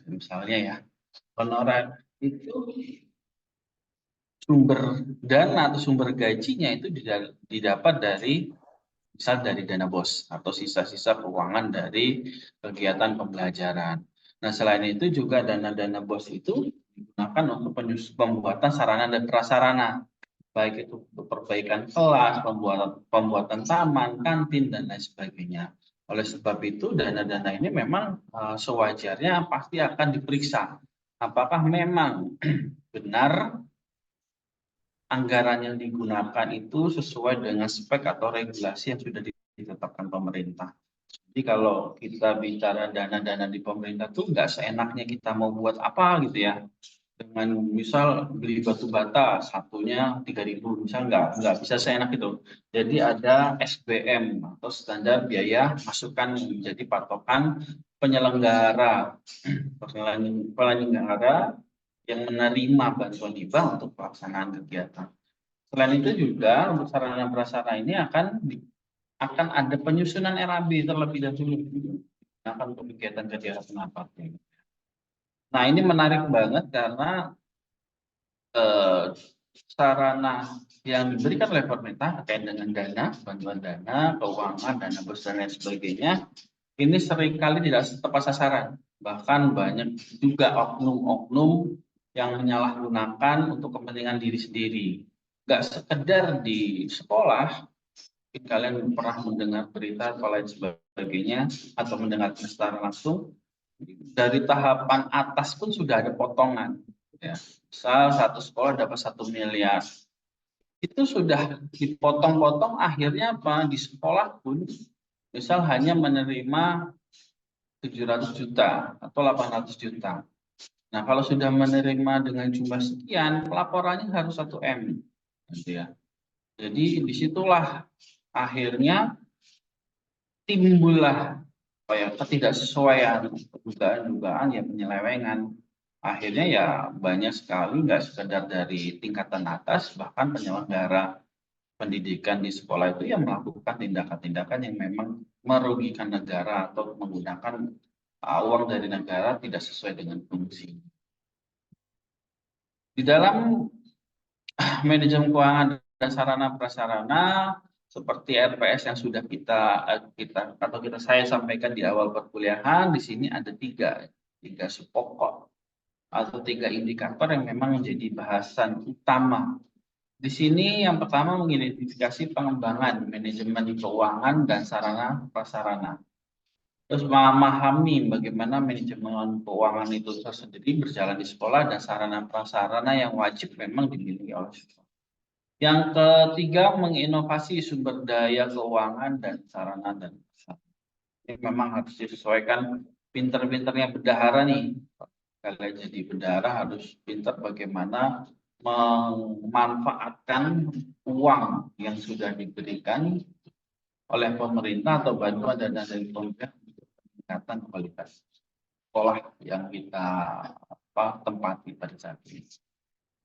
misalnya ya, honorer itu sumber dana atau sumber gajinya itu didapat dari misal dari dana BOS atau sisa-sisa keuangan dari kegiatan pembelajaran. Nah, selain itu juga dana-dana BOS itu digunakan untuk pembuatan sarana dan prasarana, baik itu untuk perbaikan kelas, pembuatan taman, kantin, dan lain sebagainya. Oleh sebab itu, dana-dana ini memang sewajarnya pasti akan diperiksa. Apakah memang benar anggaran yang digunakan itu sesuai dengan spek atau regulasi yang sudah ditetapkan pemerintah. Jadi kalau kita bicara dana-dana di pemerintah tuh nggak seenaknya kita mau buat apa gitu ya. Dengan misal beli batu bata satunya 3.000, misal nggak bisa seenak itu. Jadi ada SBM atau standar biaya masukan yang menjadi patokan penyelenggara penyelenggara yang menerima bantuan hibah untuk pelaksanaan kegiatan. Selain itu juga untuk sarana prasarana ini akan ada penyusunan RAB terlebih dahulu akan untuk kegiatan-kegiatan apa. Nah, ini menarik banget karena eh, sarana yang diberikan oleh pemerintah terkait dengan dana, bantuan dana, keuangan, dana bos dan lain sebagainya, ini seringkali tidak tepat sasaran. Bahkan banyak juga oknum-oknum yang menyalahgunakan untuk kepentingan diri sendiri. Nggak sekedar di sekolah, mungkin kalian pernah mendengar berita atau lain sebagainya, atau mendengar secara langsung, dari tahapan atas pun sudah ada potongan. Ya. Misal satu sekolah dapat 1 miliar, itu sudah dipotong-potong, akhirnya apa? Di sekolah pun misal hanya menerima 700 juta atau 800 juta. Nah, kalau sudah menerima dengan jumlah sekian, pelaporannya harus 1 M. Gitu ya. Jadi disitulah akhirnya timbullah ketidaksesuaian, dugaan-dugaan ya penyelewengan. Akhirnya ya banyak sekali nggak sekedar dari tingkatan atas, bahkan penyelenggara pendidikan di sekolah itu yang melakukan tindakan-tindakan yang memang merugikan negara atau menggunakan uang dari negara tidak sesuai dengan fungsi. Di dalam manajemen keuangan dan sarana prasarana seperti RPS yang sudah saya sampaikan di awal perkuliahan, di sini ada tiga subpokok atau 3 indikator yang memang menjadi bahasan utama. Di sini yang pertama mengidentifikasi pengembangan manajemen keuangan dan sarana prasarana. Terus memahami bagaimana manajemen keuangan itu sendiri berjalan di sekolah dan sarana prasarana yang wajib memang dimiliki oleh sekolah. Yang ketiga, menginovasi sumber daya keuangan dan sarana dan prasarana. Ini memang harus disesuaikan pinter-pinternya bendahara nih. Kalau jadi bendahara harus pintar bagaimana memanfaatkan uang yang sudah diberikan oleh pemerintah atau bantuan dana dari pemerintah untuk peningkatan kualitas sekolah yang kita tempati pada saat ini.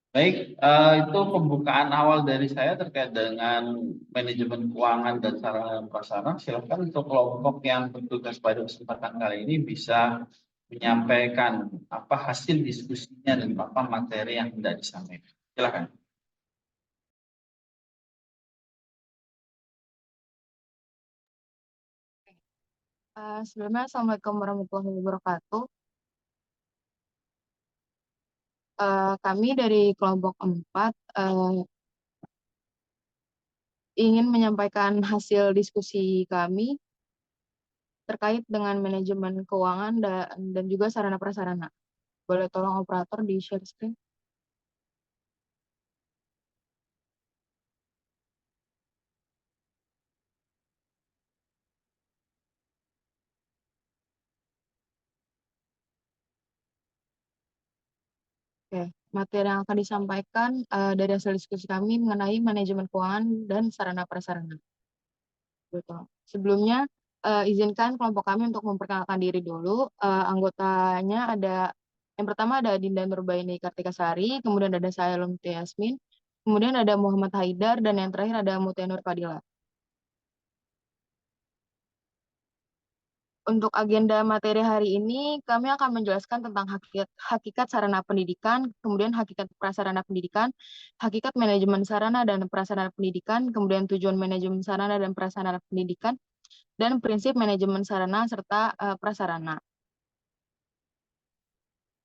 Baik, itu pembukaan awal dari saya terkait dengan manajemen keuangan dan sarana prasarana. Silakan untuk kelompok yang bertugas pada kesempatan kali ini bisa menyampaikan apa hasil diskusinya dan apa materi yang hendak disampaikan. Silakan. Sebelumnya, Assalamualaikum warahmatullahi wabarakatuh. Kami dari kelompok 4 ingin menyampaikan hasil diskusi kami terkait dengan manajemen keuangan dan juga sarana prasarana. Boleh tolong operator di share screen? Oke, materi yang akan disampaikan dari hasil diskusi kami mengenai manajemen keuangan dan sarana prasarana. Betul. Sebelumnya, izinkan kelompok kami untuk memperkenalkan diri dulu. Anggotanya yang pertama ada Dinda Nurbaini Kartika Sari, kemudian ada saya Lumti Yasmin, kemudian ada Muhammad Haidar, dan yang terakhir ada Mutia Nur Fadila. Untuk agenda materi hari ini, kami akan menjelaskan tentang hakikat sarana pendidikan, kemudian hakikat prasarana pendidikan, hakikat manajemen sarana dan prasarana pendidikan, kemudian tujuan manajemen sarana dan prasarana pendidikan, dan prinsip manajemen sarana serta prasarana.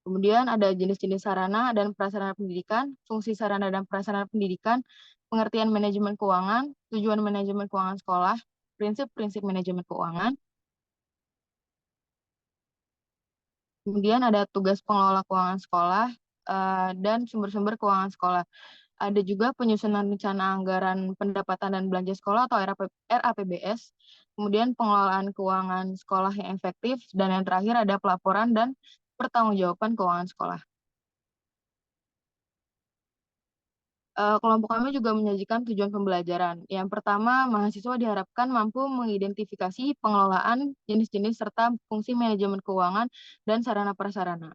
Kemudian ada jenis-jenis sarana dan prasarana pendidikan, fungsi sarana dan prasarana pendidikan, pengertian manajemen keuangan, tujuan manajemen keuangan sekolah, prinsip-prinsip manajemen keuangan. Kemudian ada tugas pengelola keuangan sekolah dan sumber-sumber keuangan sekolah. Ada juga penyusunan rencana anggaran pendapatan dan belanja sekolah atau RAPBS. Kemudian pengelolaan keuangan sekolah yang efektif. Dan yang terakhir ada pelaporan dan pertanggungjawaban keuangan sekolah. Kelompok kami juga menyajikan tujuan pembelajaran. Yang pertama, mahasiswa diharapkan mampu mengidentifikasi pengelolaan jenis-jenis serta fungsi manajemen keuangan dan sarana prasarana.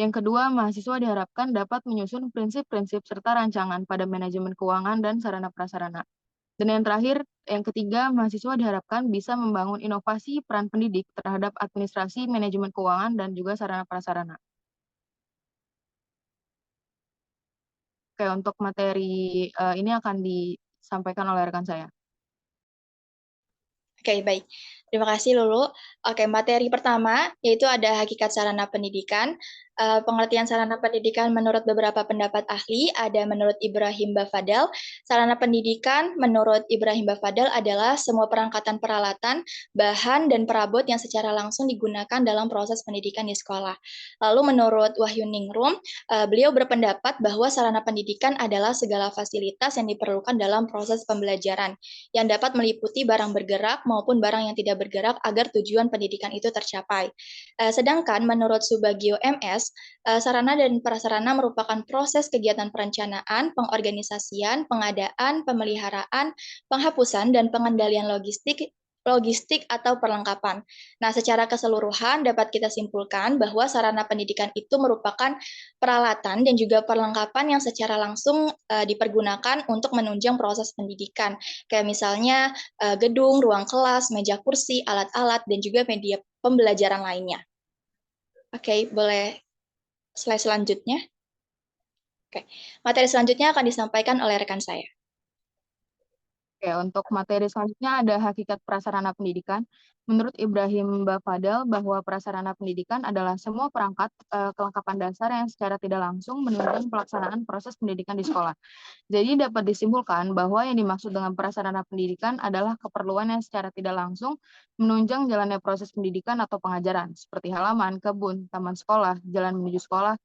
Yang kedua, mahasiswa diharapkan dapat menyusun prinsip-prinsip serta rancangan pada manajemen keuangan dan sarana prasarana. Dan yang terakhir, yang ketiga, mahasiswa diharapkan bisa membangun inovasi peran pendidik terhadap administrasi manajemen keuangan dan juga sarana prasarana. Oke, untuk materi ini akan disampaikan oleh rekan saya. Oke, baik. Terima kasih, Lulu. Oke, materi pertama yaitu ada hakikat sarana pendidikan. Pengertian sarana pendidikan menurut beberapa pendapat ahli, ada menurut Ibrahim Bafadal. Sarana pendidikan menurut Ibrahim Bafadal adalah semua perangkatan peralatan, bahan, dan perabot yang secara langsung digunakan dalam proses pendidikan di sekolah. Lalu menurut Wahyu Ningrum, beliau berpendapat bahwa sarana pendidikan adalah segala fasilitas yang diperlukan dalam proses pembelajaran, yang dapat meliputi barang bergerak maupun barang yang tidak bergerak agar tujuan pendidikan itu tercapai. Sedangkan menurut Subagio MS, sarana dan prasarana merupakan proses kegiatan perencanaan, pengorganisasian, pengadaan, pemeliharaan, penghapusan, dan pengendalian logistik atau perlengkapan. Nah, secara keseluruhan dapat kita simpulkan bahwa sarana pendidikan itu merupakan peralatan dan juga perlengkapan yang secara langsung dipergunakan untuk menunjang proses pendidikan. Kayak misalnya gedung, ruang kelas, meja kursi, alat-alat, dan juga media pembelajaran lainnya. Oke, boleh slide selanjutnya. Oke, materi selanjutnya akan disampaikan oleh rekan saya. Oke, untuk materi selanjutnya ada hakikat prasarana pendidikan. Menurut Ibrahim Bafadal bahwa prasarana pendidikan adalah semua perangkat kelengkapan dasar yang secara tidak langsung menunjang pelaksanaan proses pendidikan di sekolah. Jadi dapat disimpulkan bahwa yang dimaksud dengan prasarana pendidikan adalah keperluan yang secara tidak langsung menunjang jalannya proses pendidikan atau pengajaran, seperti halaman, kebun, taman sekolah, jalan menuju sekolah,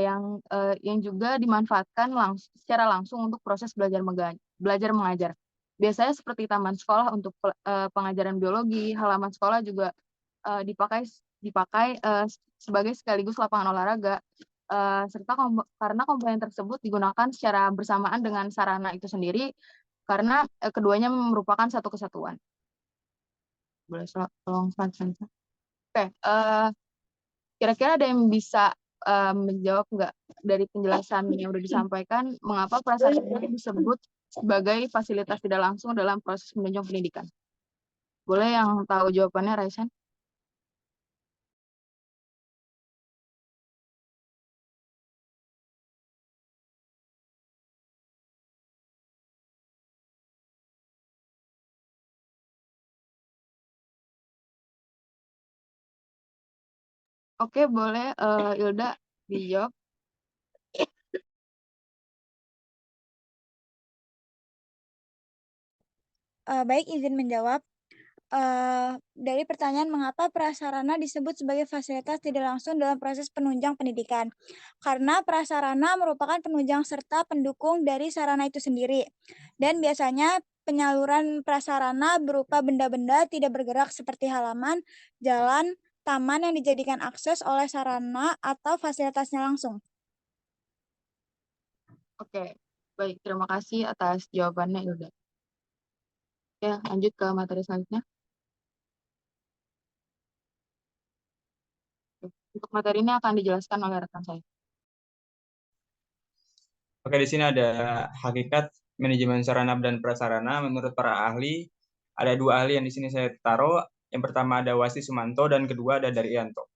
yang juga dimanfaatkan secara langsung untuk proses belajar mengajar. Biasanya seperti taman sekolah untuk pengajaran biologi, halaman sekolah juga dipakai sebagai sekaligus lapangan olahraga, serta karena komponen tersebut digunakan secara bersamaan dengan sarana itu sendiri, karena keduanya merupakan satu kesatuan. Boleh tolong selanjutnya. Oke, kira-kira ada yang bisa menjawab nggak dari penjelasan yang sudah disampaikan, mengapa prasarana ini disebut sebagai fasilitas tidak langsung dalam proses menunjang pendidikan? Boleh yang tahu jawabannya, Raisan? Oke, boleh Ilda dijawab. Baik, izin menjawab. Dari pertanyaan mengapa prasarana disebut sebagai fasilitas tidak langsung dalam proses penunjang pendidikan. Karena prasarana merupakan penunjang serta pendukung dari sarana itu sendiri. Dan biasanya penyaluran prasarana berupa benda-benda tidak bergerak seperti halaman, jalan, taman yang dijadikan akses oleh sarana atau fasilitasnya langsung. Oke, baik. Terima kasih atas jawabannya, Ilda. Oke, lanjut ke materi selanjutnya. Untuk materi ini akan dijelaskan oleh rekan saya. Oke, di sini ada hakikat manajemen sarana dan prasarana menurut para ahli. Ada dua ahli yang di sini saya taruh. Yang pertama ada Wasti Sumanto dan kedua ada Daryanto.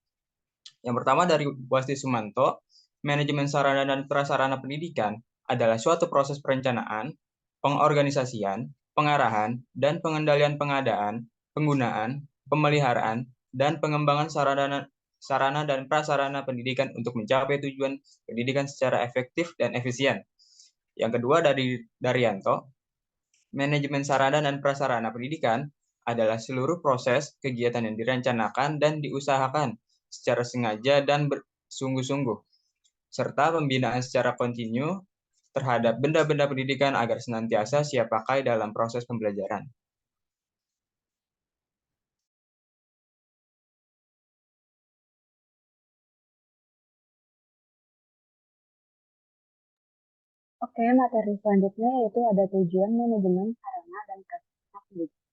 Yang pertama dari Wasti Sumanto, manajemen sarana dan prasarana pendidikan adalah suatu proses perencanaan, pengorganisasian, pengarahan, dan pengendalian pengadaan, penggunaan, pemeliharaan, dan pengembangan sarana dan prasarana pendidikan untuk mencapai tujuan pendidikan secara efektif dan efisien. Yang kedua dari Daryanto, manajemen sarana dan prasarana pendidikan adalah seluruh proses kegiatan yang direncanakan dan diusahakan secara sengaja dan bersungguh-sungguh, serta pembinaan secara kontinu terhadap benda-benda pendidikan agar senantiasa siap pakai dalam proses pembelajaran. Oke, materi selanjutnya yaitu ada tujuan manajemen sarana dan prasarana pendidikan.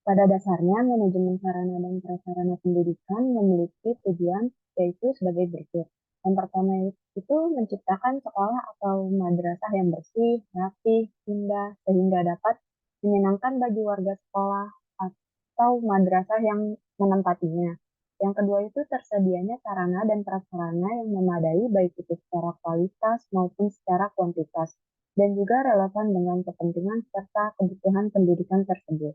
Pada dasarnya, manajemen sarana dan prasarana pendidikan memiliki tujuan yaitu sebagai berikut. Yang pertama itu menciptakan sekolah atau madrasah yang bersih, rapi, indah, sehingga dapat menyenangkan bagi warga sekolah atau madrasah yang menempatinya. Yang kedua itu tersedianya sarana dan prasarana yang memadai baik itu secara kualitas maupun secara kuantitas dan juga relevan dengan kepentingan serta kebutuhan pendidikan tersebut.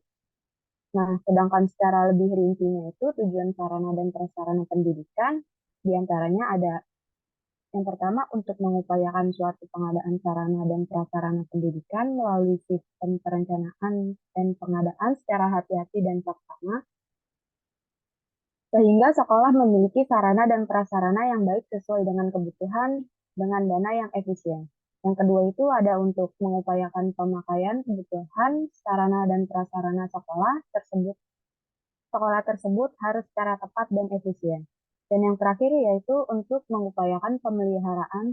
Nah, sedangkan secara lebih rincinya itu tujuan sarana dan prasarana pendidikan diantaranya ada yang pertama untuk mengupayakan suatu pengadaan sarana dan prasarana pendidikan melalui sistem perencanaan dan pengadaan secara hati-hati dan saksama, sehingga sekolah memiliki sarana dan prasarana yang baik sesuai dengan kebutuhan dengan dana yang efisien. Yang kedua itu ada untuk mengupayakan pemakaian kebutuhan sarana dan prasarana sekolah tersebut harus secara tepat dan efisien. Dan yang terakhir yaitu untuk mengupayakan pemeliharaan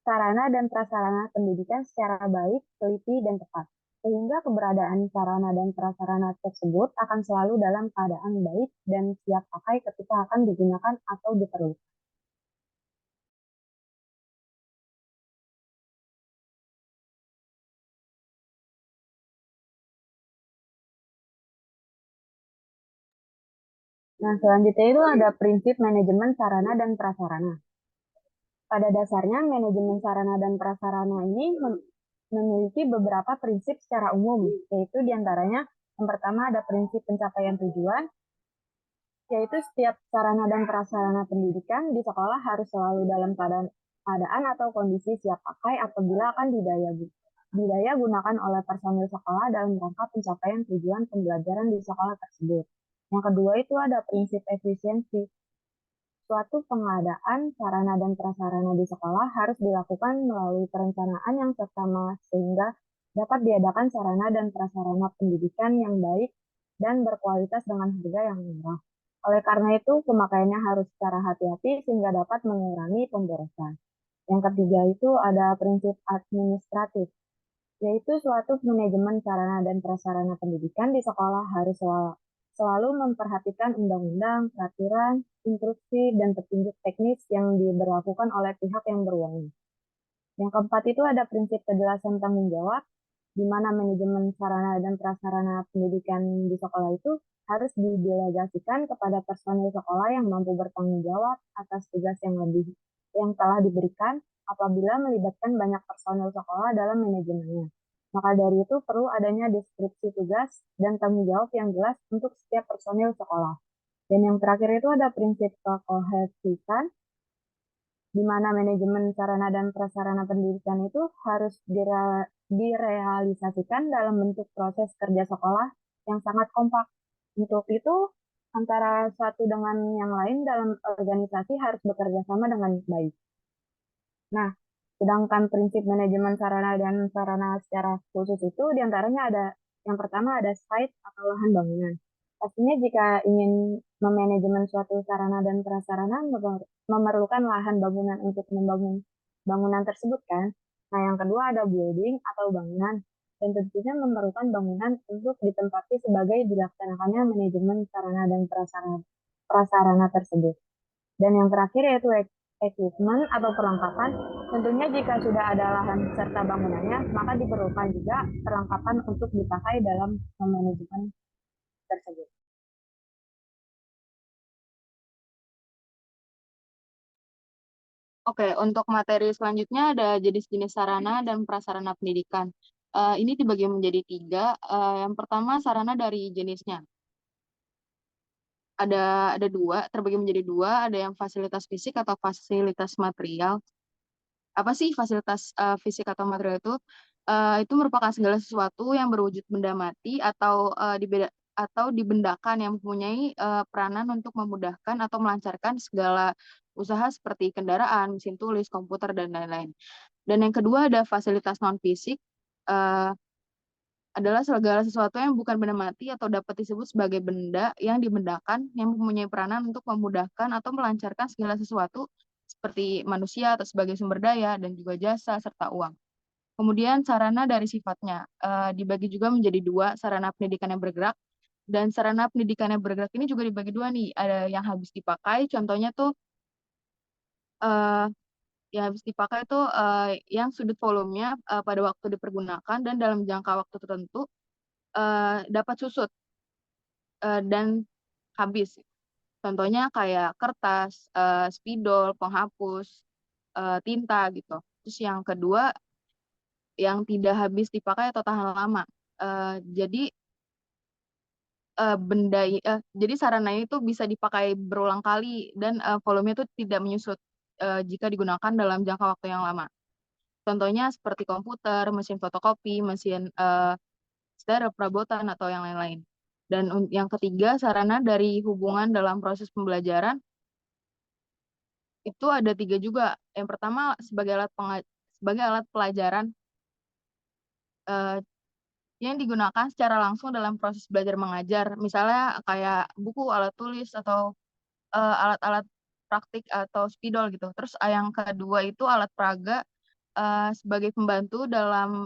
sarana dan prasarana pendidikan secara baik, teliti, dan tepat. Sehingga keberadaan sarana dan prasarana tersebut akan selalu dalam keadaan baik dan siap pakai ketika akan digunakan atau diperlukan. Nah, selanjutnya itu ada prinsip manajemen sarana dan prasarana. Pada dasarnya, manajemen sarana dan prasarana ini memiliki beberapa prinsip secara umum, yaitu diantaranya yang pertama ada prinsip pencapaian tujuan, yaitu setiap sarana dan prasarana pendidikan di sekolah harus selalu dalam keadaan atau kondisi siap pakai apabila akan didaya gunakan oleh personil sekolah dalam rangka pencapaian tujuan pembelajaran di sekolah tersebut. Yang kedua itu ada prinsip efisiensi. Suatu pengadaan sarana dan prasarana di sekolah harus dilakukan melalui perencanaan yang seksama sehingga dapat diadakan sarana dan prasarana pendidikan yang baik dan berkualitas dengan harga yang murah. Oleh karena itu, pemakaiannya harus secara hati-hati sehingga dapat mengurangi pemborosan. Yang ketiga itu ada prinsip administratif, yaitu suatu manajemen sarana dan prasarana pendidikan di sekolah harus selalu memperhatikan undang-undang, peraturan, instruksi, dan petunjuk teknis yang diberlakukan oleh pihak yang berwenang. Yang keempat itu ada prinsip kejelasan tanggung jawab, di mana manajemen sarana dan prasarana pendidikan di sekolah itu harus didelegasikan kepada personil sekolah yang mampu bertanggung jawab atas tugas yang telah diberikan apabila melibatkan banyak personil sekolah dalam manajemennya. Maka dari itu perlu adanya deskripsi tugas dan tanggung jawab yang jelas untuk setiap personil sekolah. Dan yang terakhir itu ada prinsip kekohesisan, di mana manajemen sarana dan prasarana pendidikan itu harus direalisasikan dalam bentuk proses kerja sekolah yang sangat kompak. Untuk itu, antara satu dengan yang lain dalam organisasi harus bekerja sama dengan baik. Nah, sedangkan prinsip manajemen sarana dan sarana secara khusus itu diantaranya ada yang pertama ada site atau lahan bangunan. Pastinya jika ingin memanajemen suatu sarana dan prasarana memerlukan lahan bangunan untuk membangun bangunan tersebut kan. Nah, yang kedua ada building atau bangunan dan tentunya memerlukan bangunan untuk ditempati sebagai dilaksanakannya manajemen sarana dan prasarana tersebut. Dan yang terakhir yaitu equipment atau perlengkapan. Tentunya jika sudah ada lahan serta bangunannya, maka diperlukan juga perlengkapan untuk dipakai dalam manajemen tersebut. Oke, untuk materi selanjutnya ada jenis-jenis sarana dan prasarana pendidikan. Ini dibagi menjadi 3. Yang pertama sarana dari jenisnya. Ada 2, terbagi menjadi 2. Ada yang fasilitas fisik atau fasilitas material. Apa sih fasilitas fisik atau material itu? Itu merupakan segala sesuatu yang berwujud benda mati atau dibendakan yang mempunyai peranan untuk memudahkan atau melancarkan segala usaha seperti kendaraan, mesin tulis, komputer, dan lain-lain. Dan yang kedua ada fasilitas non-fisik, adalah segala sesuatu yang bukan benda mati atau dapat disebut sebagai benda yang dibendakan yang mempunyai peranan untuk memudahkan atau melancarkan segala sesuatu seperti manusia atau sebagai sumber daya dan juga jasa serta uang. Kemudian sarana dari sifatnya dibagi juga menjadi 2, sarana pendidikan yang bergerak dan sarana pendidikan yang bergerak ini juga dibagi 2 nih, ada yang habis dipakai, contohnya tuh yang habis dipakai itu yang sudut volumenya pada waktu dipergunakan dan dalam jangka waktu tertentu dapat susut dan habis. Contohnya kayak kertas, spidol, penghapus, tinta gitu. Terus yang kedua yang tidak habis dipakai atau tahan lama. Jadi jadi sarana itu bisa dipakai berulang kali dan volumenya itu tidak menyusut jika digunakan dalam jangka waktu yang lama. Contohnya seperti komputer, mesin fotokopi, mesin stereo, perabotan, atau yang lain-lain. Dan yang ketiga, sarana dari hubungan dalam proses pembelajaran itu ada 3 juga. Yang pertama sebagai alat pelajaran yang digunakan secara langsung dalam proses belajar mengajar. Misalnya kayak buku, alat tulis, atau alat-alat praktik atau spidol gitu. Terus yang kedua itu alat peraga sebagai pembantu dalam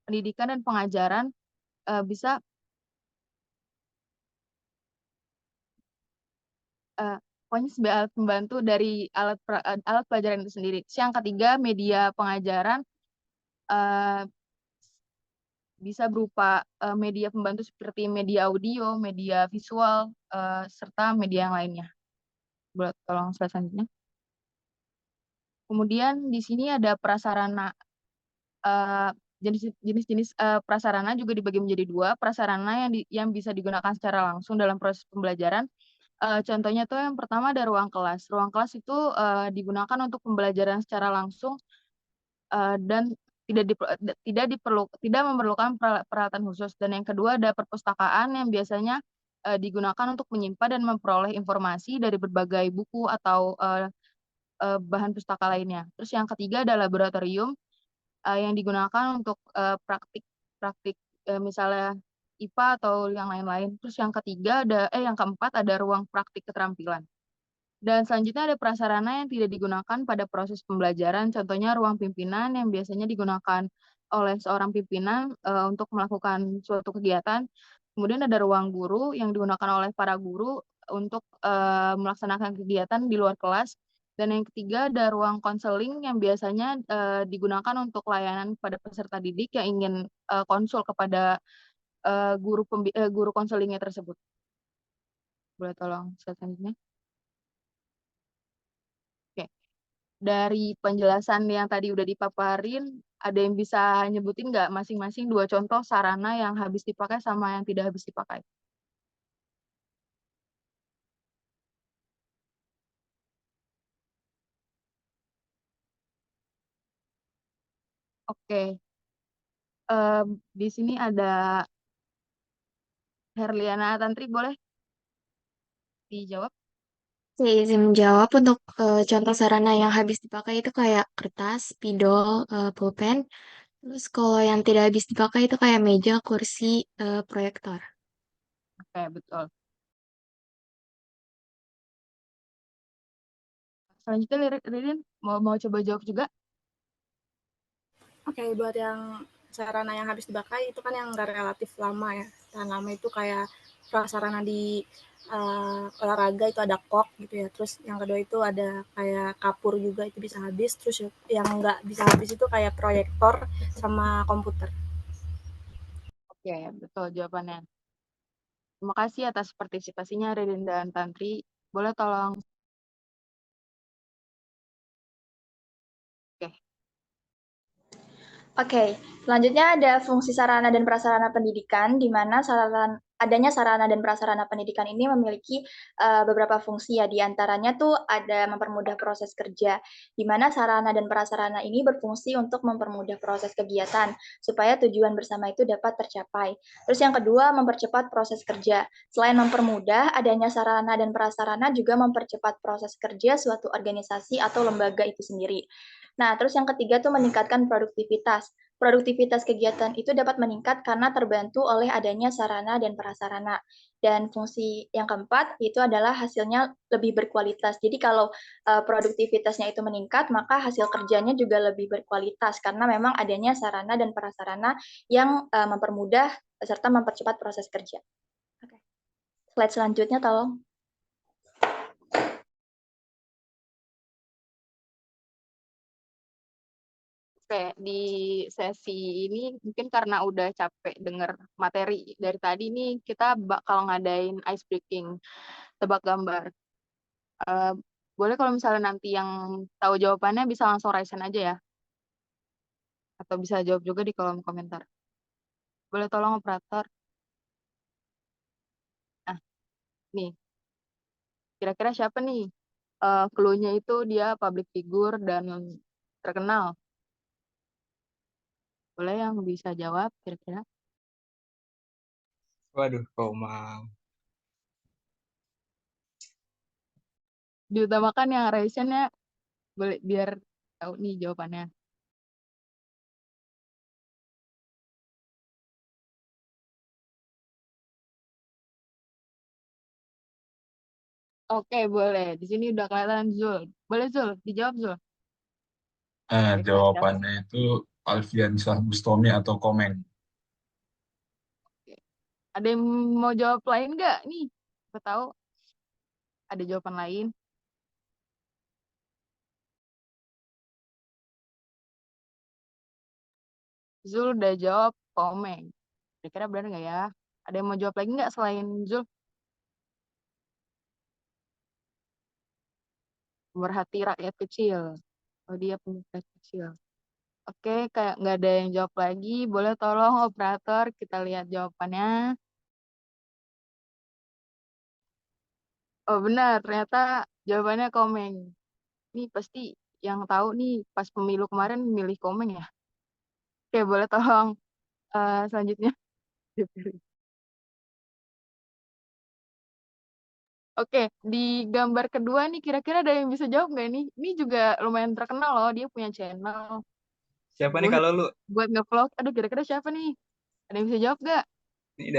pendidikan dan pengajaran, bisa pokoknya sebagai alat pembantu dari alat pelajaran itu sendiri. Terus yang ketiga media pengajaran bisa berupa media pembantu seperti media audio, media visual, serta media yang lainnya. Boleh tolong slide selanjutnya. Kemudian di sini ada prasarana. Jenis-jenis prasarana juga dibagi menjadi 2. Prasarana yang bisa digunakan secara langsung dalam proses pembelajaran. Contohnya tuh yang pertama ada ruang kelas. Ruang kelas itu digunakan untuk pembelajaran secara langsung dan tidak memerlukan peralatan khusus. Dan yang kedua ada perpustakaan yang biasanya digunakan untuk menyimpan dan memperoleh informasi dari berbagai buku atau bahan pustaka lainnya. Terus yang ketiga ada laboratorium yang digunakan untuk praktik misalnya IPA atau yang lain-lain. Terus yang keempat ada ruang praktik keterampilan. Dan selanjutnya ada prasarana yang tidak digunakan pada proses pembelajaran, contohnya ruang pimpinan yang biasanya digunakan oleh seorang pimpinan untuk melakukan suatu kegiatan. Kemudian ada ruang guru yang digunakan oleh para guru untuk melaksanakan kegiatan di luar kelas. Dan yang ketiga ada ruang konseling yang biasanya digunakan untuk layanan pada peserta didik yang ingin konsul kepada guru konselingnya tersebut. Boleh tolong selanjutnya. Oke. Dari penjelasan yang tadi udah dipaparin, ada yang bisa nyebutin nggak masing-masing 2 contoh sarana yang habis dipakai sama yang tidak habis dipakai? Oke. Di sini ada Herliana Tantri, boleh dijawab? Saya izin menjawab untuk contoh sarana yang habis dipakai itu kayak kertas, spidol, pulpen. Terus kalau yang tidak habis dipakai itu kayak meja, kursi, proyektor. Oke, betul. Selanjutnya Ririn mau coba jawab juga? Oke, buat yang sarana yang habis dipakai itu kan yang nggak relatif lama ya. Tahan lama itu kayak prasarana di olahraga itu ada kok gitu ya. Terus yang kedua itu ada kayak kapur juga itu bisa habis. Terus yang nggak bisa habis itu kayak proyektor sama komputer. Oke, betul jawabannya. Terima kasih atas partisipasinya Ririn dan Tantri. Boleh tolong. Oke. Oke, selanjutnya ada fungsi sarana dan prasarana pendidikan, di mana adanya sarana dan prasarana pendidikan ini memiliki beberapa fungsi ya, di antaranya tuh ada mempermudah proses kerja, di mana sarana dan prasarana ini berfungsi untuk mempermudah proses kegiatan, supaya tujuan bersama itu dapat tercapai. Terus yang kedua, mempercepat proses kerja. Selain mempermudah, adanya sarana dan prasarana juga mempercepat proses kerja suatu organisasi atau lembaga itu sendiri. Nah, terus yang ketiga tuh meningkatkan produktivitas. Produktivitas kegiatan itu dapat meningkat karena terbantu oleh adanya sarana dan prasarana. Dan fungsi yang keempat itu adalah hasilnya lebih berkualitas. Jadi kalau produktivitasnya itu meningkat, maka hasil kerjanya juga lebih berkualitas karena memang adanya sarana dan prasarana yang mempermudah serta mempercepat proses kerja. Oke. Slide selanjutnya tolong. Oke, di sesi ini mungkin karena udah capek denger materi dari tadi nih, kita bakal ngadain ice breaking, tebak gambar. Eh, boleh kalau misalnya nanti yang tahu jawabannya bisa langsung raise hand aja ya. Atau bisa jawab juga di kolom komentar. Boleh tolong operator. Nah, nih, kira-kira siapa nih? Clue-nya itu dia public figure dan terkenal. Boleh yang bisa jawab kira-kira? Waduh, Komang. Diutamakan yang raise hand-nya boleh biar tahu nih jawabannya. Oke, boleh. Di sini udah kelihatan Zul. Boleh Zul, dijawab Zul. Kira-kira siapa? Jawabannya itu Alfiansyah Bustami atau Komeng. Oke. Ada yang mau jawab lain nggak nih? Aku tahu ada jawaban lain. Zul udah jawab Komeng. Kira-kira benar nggak ya? Ada yang mau jawab lagi nggak selain Zul? Pemerhati rakyat kecil. Oh, dia punya rakyat kecil. Oke, kayak nggak ada yang jawab lagi. Boleh tolong operator kita lihat jawabannya. Oh benar, ternyata jawabannya Komeng. Ini pasti yang tahu nih pas pemilu kemarin milih Komeng ya. Oke, boleh tolong selanjutnya. Oke, di gambar kedua nih kira-kira ada yang bisa jawab nggak nih? Ini juga lumayan terkenal loh, dia punya channel Siapa nih buat kalau lu? buat nge-vlog. Aduh, kira-kira siapa nih? Ada yang bisa jawab nggak? Ini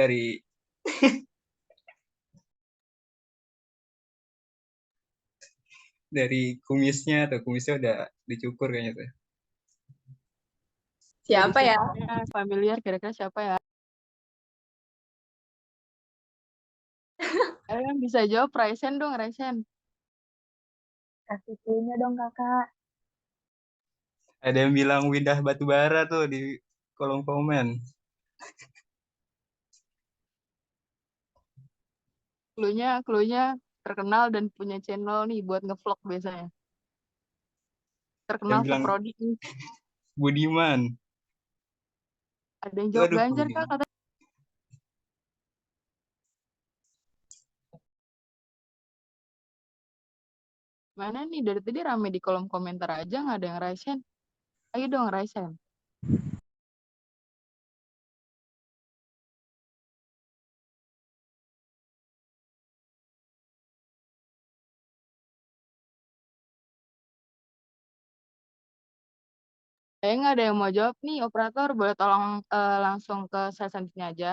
dari kumisnya udah dicukur kayaknya tuh. Siapa Dari ya? sifatnya familiar, kira-kira siapa ya? Ada yang bisa jawab, Raisen dong, Raisen. Kasih clue-nya dong kakak. Ada yang bilang Windah Batubara tuh di kolom komen. Clue-nya terkenal dan punya channel nih buat nge-vlog biasanya. Terkenal Yang bilang seprodi nih. Budiman. Ada yang jawab Waduh, Ganjar kak, Budiman. kata. Mana nih dari tadi rame di kolom komentar aja nggak ada yang Raisen. Ayo dong Raisen. Nggak ada yang mau jawab nih operator, boleh tolong langsung ke saya selanjutnya aja.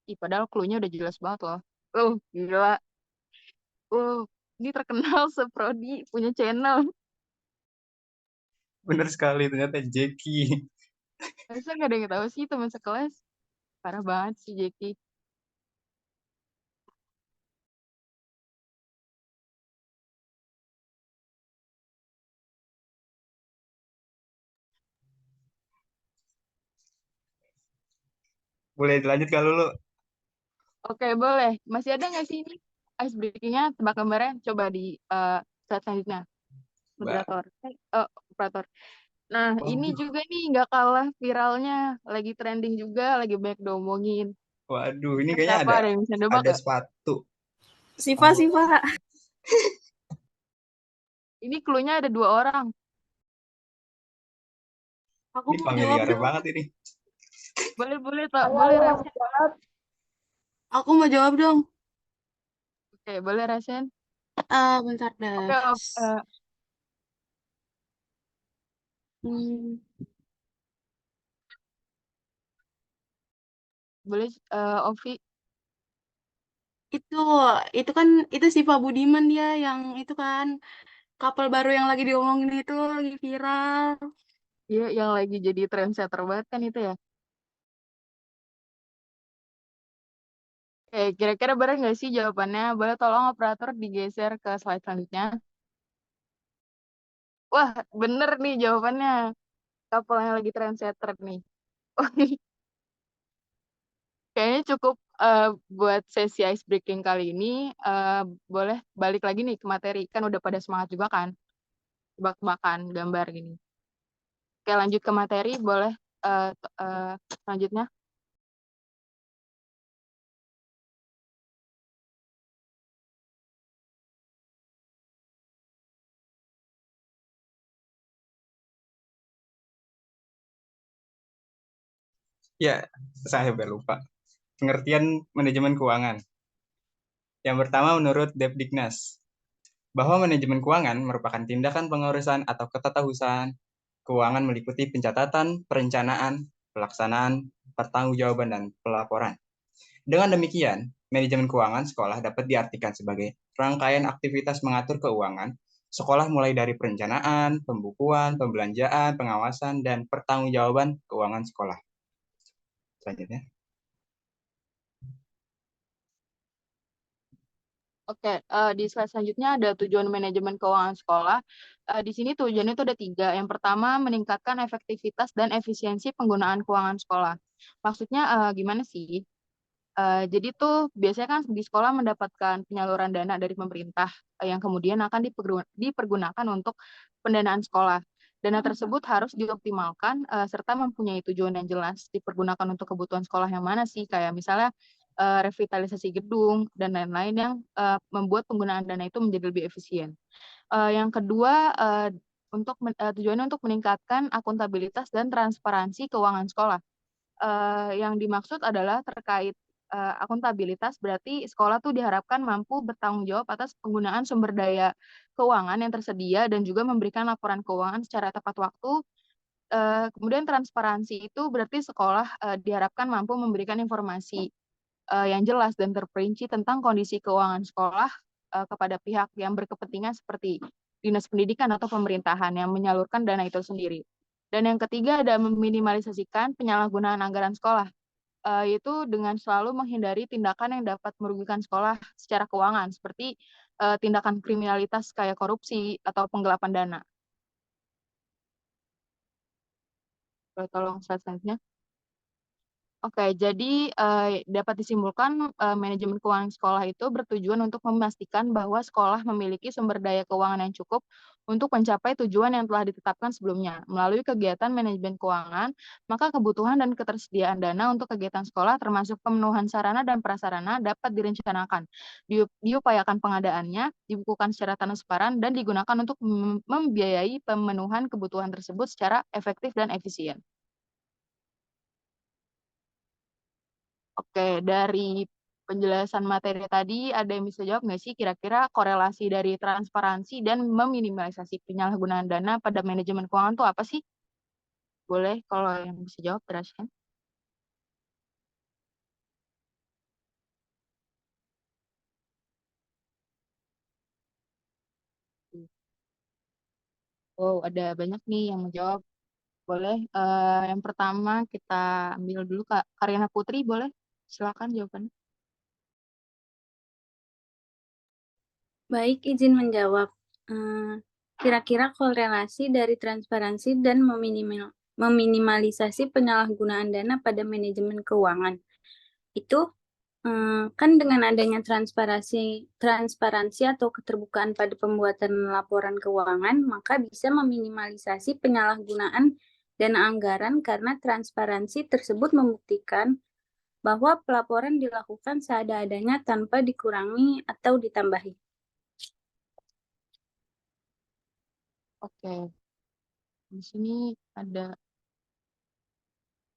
Ih, padahal clue-nya udah jelas banget loh. Gila. Ini terkenal seprodi, punya channel. Bener sekali, ternyata Jackie. Masa nggak ada yang tahu sih teman sekelas? Parah banget sih Jeki. Boleh dilanjut kalau lu. Oke, boleh. Masih ada nggak sih ini ice breaking-nya? Tebak gambarnya. Coba di slide selanjutnya. Mbak. Moderator. Operator. Nah, Oh, ini juga nih nggak kalah viralnya. Lagi trending juga, lagi banyak diomongin. waduh, ini kayaknya Siapa ada yang bisa nebak ada nggak? sepatu. Siva, Siva. Ini clue-nya ada 2 orang. Aku Ini mau jawab familiar dong. banget ini. Boleh, boleh Rasen. Aku mau jawab dong. Oke, boleh Rasen. Bentar Oke, dah. Hmm, boleh Ovi. itu kan itu Siva Budiman dia yang itu kan kapal baru yang lagi diomongin itu lagi viral. Iya, yang lagi jadi trendsetter banget kan itu ya. Kira-kira benar nggak sih jawabannya? Boleh tolong operator digeser ke slide selanjutnya. Wah, bener nih jawabannya. Couple yang lagi trendsetter nih. Kayaknya cukup buat sesi ice breaking kali ini. Boleh balik lagi nih ke materi. Kan udah pada semangat juga kan? Tebak-tebakan gambar gini. Oke, lanjut ke materi. Boleh selanjutnya. Ya, saya lupa. Pengertian manajemen keuangan. Yang pertama menurut Depdiknas, bahwa manajemen keuangan merupakan tindakan pengurusan atau ketatahusan keuangan meliputi pencatatan, perencanaan, pelaksanaan, pertanggungjawaban, dan pelaporan. Dengan demikian, manajemen keuangan sekolah dapat diartikan sebagai rangkaian aktivitas mengatur keuangan sekolah mulai dari perencanaan, pembukuan, pembelanjaan, pengawasan, dan pertanggungjawaban keuangan sekolah. Selanjutnya. Oke, di slide selanjutnya ada tujuan manajemen keuangan sekolah. Di sini tujuannya itu ada 3. Yang pertama, meningkatkan efektivitas dan efisiensi penggunaan keuangan sekolah. Maksudnya gimana sih? Jadi tuh biasanya kan di sekolah mendapatkan penyaluran dana dari pemerintah yang kemudian akan dipergunakan untuk pendanaan sekolah. Dana tersebut harus dioptimalkan serta mempunyai tujuan yang jelas. Dipergunakan untuk kebutuhan sekolah yang mana sih? Kayak misalnya revitalisasi gedung dan lain-lain yang membuat penggunaan dana itu menjadi lebih efisien. Yang kedua, tujuannya untuk meningkatkan akuntabilitas dan transparansi keuangan sekolah. Yang dimaksud adalah terkait akuntabilitas, berarti sekolah tuh diharapkan mampu bertanggung jawab atas penggunaan sumber daya keuangan yang tersedia dan juga memberikan laporan keuangan secara tepat waktu. Kemudian transparansi itu berarti sekolah diharapkan mampu memberikan informasi yang jelas dan terperinci tentang kondisi keuangan sekolah kepada pihak yang berkepentingan seperti dinas pendidikan atau pemerintahan yang menyalurkan dana itu sendiri. Dan yang ketiga ada meminimalisasikan penyalahgunaan anggaran sekolah, yaitu dengan selalu menghindari tindakan yang dapat merugikan sekolah secara keuangan, seperti tindakan kriminalitas kayak korupsi atau penggelapan dana. Tolong slide selanjutnya. Oke, jadi dapat disimpulkan manajemen keuangan sekolah itu bertujuan untuk memastikan bahwa sekolah memiliki sumber daya keuangan yang cukup untuk mencapai tujuan yang telah ditetapkan sebelumnya. Melalui kegiatan manajemen keuangan, maka kebutuhan dan ketersediaan dana untuk kegiatan sekolah termasuk pemenuhan sarana dan prasarana dapat direncanakan, diupayakan pengadaannya, dibukukan secara transparan, dan digunakan untuk membiayai pemenuhan kebutuhan tersebut secara efektif dan efisien. Oke, dari penjelasan materi tadi, ada yang bisa jawab nggak sih kira-kira korelasi dari transparansi dan meminimalisasi penyalahgunaan dana pada manajemen keuangan itu apa sih? Boleh kalau yang bisa jawab, teruskan. Oh, ada banyak nih yang menjawab. Boleh, yang pertama kita ambil dulu Kak Karyana Putri, boleh? Silakan jawabannya. Baik, izin menjawab. Kira-kira korelasi dari transparansi dan meminimalisasi penyalahgunaan dana pada manajemen keuangan itu Kan dengan adanya transparansi atau keterbukaan pada pembuatan laporan keuangan, maka bisa meminimalisasi penyalahgunaan dana anggaran karena transparansi tersebut membuktikan bahwa pelaporan dilakukan seada-adanya tanpa dikurangi atau ditambahi. Oke. Di sini ada,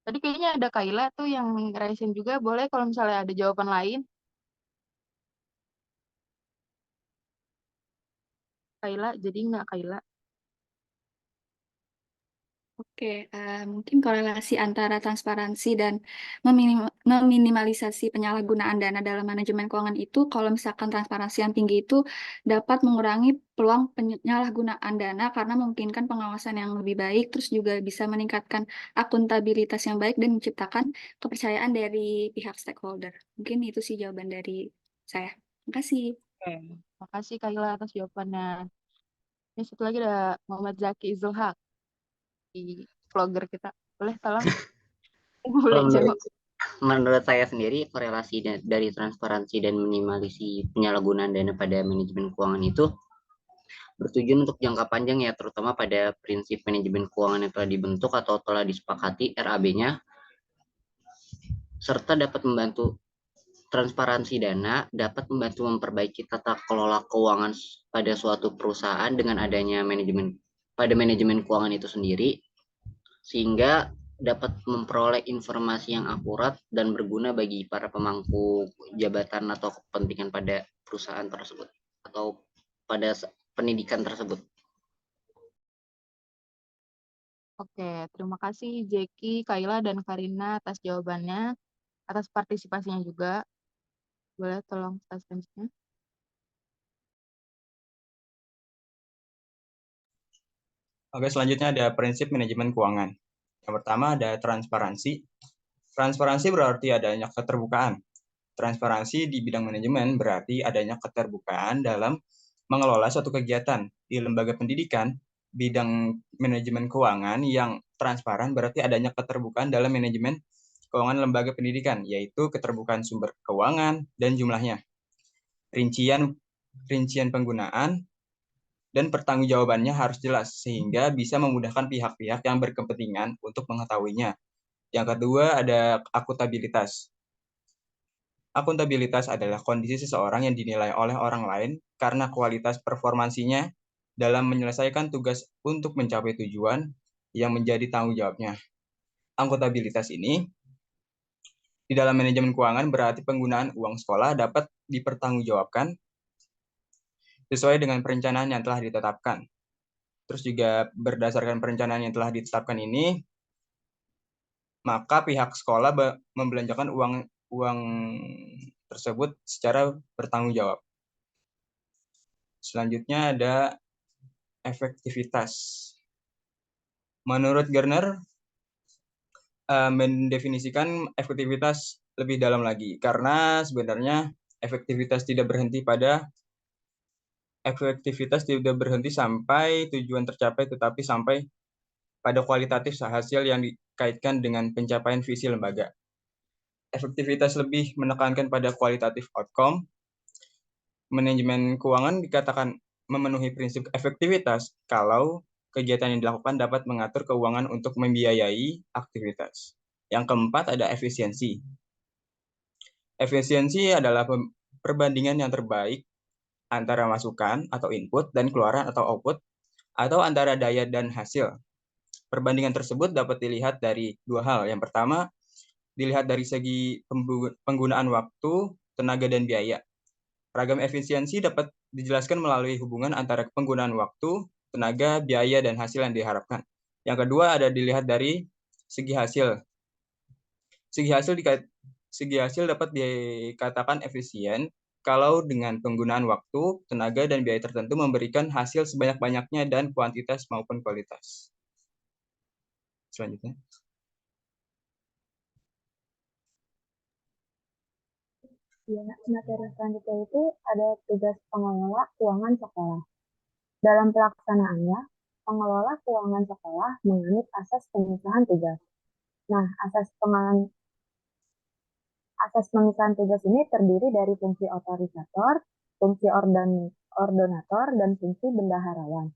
tadi kayaknya ada Kaila tuh yang raisin juga. Boleh kalau misalnya ada jawaban lain. Kaila, jadi nggak Kaila? Oke, mungkin korelasi antara transparansi dan meminimalisasi penyalahgunaan dana dalam manajemen keuangan itu, kalau misalkan transparansi yang tinggi itu dapat mengurangi peluang penyalahgunaan dana karena memungkinkan pengawasan yang lebih baik, terus juga bisa meningkatkan akuntabilitas yang baik dan menciptakan kepercayaan dari pihak stakeholder. Mungkin itu sih jawaban dari saya. Terima kasih. Oke. Makasih Kaila atas jawabannya. Ini satu lagi ada Muhammad Zaki Zulhaq di vlogger kita. Boleh tolong? Boleh Kalau jawab. menurut saya sendiri, korelasi dari transparansi dan minimalisi penyalahgunaan dana pada manajemen keuangan itu bertujuan untuk jangka panjang ya, terutama pada prinsip manajemen keuangan yang telah dibentuk atau telah disepakati RAB-nya, serta dapat membantu transparansi dana, dapat membantu memperbaiki tata kelola keuangan pada suatu perusahaan dengan adanya manajemen keuangan itu sendiri, sehingga dapat memperoleh informasi yang akurat dan berguna bagi para pemangku jabatan atau kepentingan pada perusahaan tersebut atau pada pendidikan tersebut. Oke, terima kasih Jeki, Kaila, dan Karina atas jawabannya, atas partisipasinya juga. Boleh tolong slide selanjutnya. Oke, selanjutnya ada prinsip manajemen keuangan. Yang pertama ada transparansi. Transparansi berarti adanya keterbukaan. Transparansi di bidang manajemen berarti adanya keterbukaan dalam mengelola suatu kegiatan. Di lembaga pendidikan, bidang manajemen keuangan yang transparan berarti adanya keterbukaan dalam manajemen keuangan lembaga pendidikan, yaitu keterbukaan sumber keuangan dan jumlahnya, rincian penggunaan, dan pertanggungjawabannya harus jelas sehingga bisa memudahkan pihak-pihak yang berkepentingan untuk mengetahuinya. Yang kedua ada akuntabilitas. Akuntabilitas adalah kondisi seseorang yang dinilai oleh orang lain karena kualitas performansinya dalam menyelesaikan tugas untuk mencapai tujuan yang menjadi tanggung jawabnya. Akuntabilitas ini di dalam manajemen keuangan berarti penggunaan uang sekolah dapat dipertanggungjawabkan sesuai dengan perencanaan yang telah ditetapkan. Terus juga berdasarkan perencanaan yang telah ditetapkan ini, maka pihak sekolah membelanjakan uang tersebut secara bertanggung jawab. Selanjutnya ada efektivitas. Menurut Gartner, mendefinisikan efektivitas lebih dalam lagi, karena sebenarnya efektivitas tidak berhenti sampai tujuan tercapai, tetapi sampai pada kualitatif hasil yang dikaitkan dengan pencapaian visi lembaga. Efektivitas lebih menekankan pada kualitatif outcome. Manajemen keuangan dikatakan memenuhi prinsip efektivitas kalau kegiatan yang dilakukan dapat mengatur keuangan untuk membiayai aktivitas. Yang keempat ada efisiensi. Efisiensi adalah perbandingan yang terbaik antara masukan atau input dan keluaran atau output, atau antara daya dan hasil. Perbandingan tersebut dapat dilihat dari dua hal. Yang pertama, dilihat dari segi penggunaan waktu, tenaga, dan biaya. Ragam efisiensi dapat dijelaskan melalui hubungan antara penggunaan waktu, tenaga, biaya, dan hasil yang diharapkan. Yang kedua ada dilihat dari segi hasil. Segi hasil dapat dikatakan efisien kalau dengan penggunaan waktu, tenaga, dan biaya tertentu memberikan hasil sebanyak-banyaknya dan kuantitas maupun kualitas. Selanjutnya. Ya, materi selanjutnya itu ada tugas pengelola keuangan sekolah. Dalam pelaksanaannya, pengelola keuangan sekolah menganut asas pemisahan tugas. Nah, Asas pemisahan tugas ini terdiri dari fungsi otorisator, fungsi ordonator, dan fungsi bendaharawan.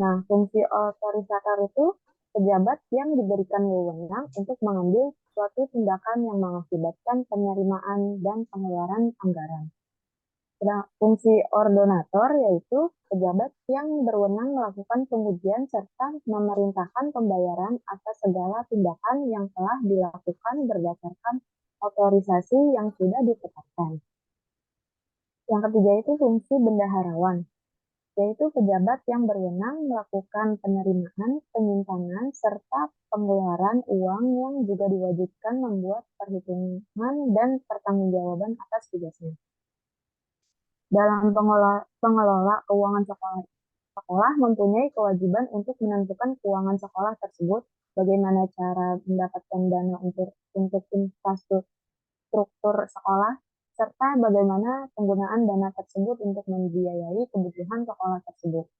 Nah, fungsi otorisator itu pejabat yang diberikan wewenang untuk mengambil suatu tindakan yang mengakibatkan penerimaan dan pengeluaran anggaran. Fungsi ordonator yaitu pejabat yang berwenang melakukan pengujian serta memerintahkan pembayaran atas segala tindakan yang telah dilakukan berdasarkan otorisasi yang sudah ditetapkan. Yang ketiga itu fungsi bendaharawan, yaitu pejabat yang berwenang melakukan penerimaan, penyimpanan, serta pengeluaran uang yang juga diwajibkan membuat perhitungan dan pertanggungjawaban atas tugasnya. Dalam pengelola keuangan sekolah mempunyai kewajiban untuk menentukan keuangan sekolah tersebut, bagaimana cara mendapatkan dana untuk infrastruktur sekolah, serta bagaimana penggunaan dana tersebut untuk membiayai kebutuhan sekolah tersebut.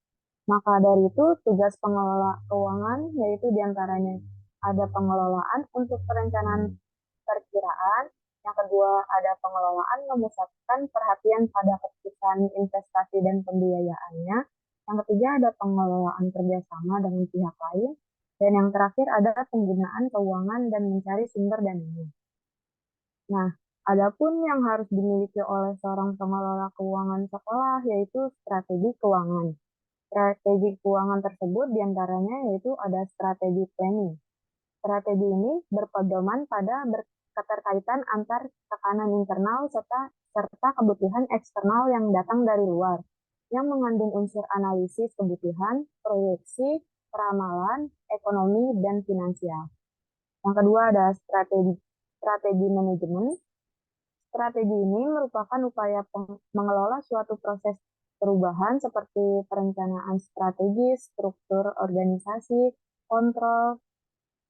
Maka dari itu, tugas pengelola keuangan yaitu diantaranya ada pengelolaan untuk perencanaan perkiraan, yang kedua ada pengelolaan memusatkan perhatian pada keputusan investasi dan pembiayaannya, yang ketiga ada pengelolaan kerjasama dengan pihak lain, dan yang terakhir ada penggunaan keuangan dan mencari sumber dananya. Nah, adapun yang harus dimiliki oleh seorang pengelola keuangan sekolah yaitu strategi keuangan. Strategi keuangan tersebut diantaranya yaitu ada strategi planning. Strategi ini berpedoman pada keterkaitan antar tekanan internal serta kebutuhan eksternal yang datang dari luar, yang mengandung unsur analisis kebutuhan, proyeksi, peramalan, ekonomi, dan finansial. Yang kedua ada strategi manajemen. Strategi ini merupakan upaya mengelola suatu proses perubahan seperti perencanaan strategis, struktur organisasi, kontrol,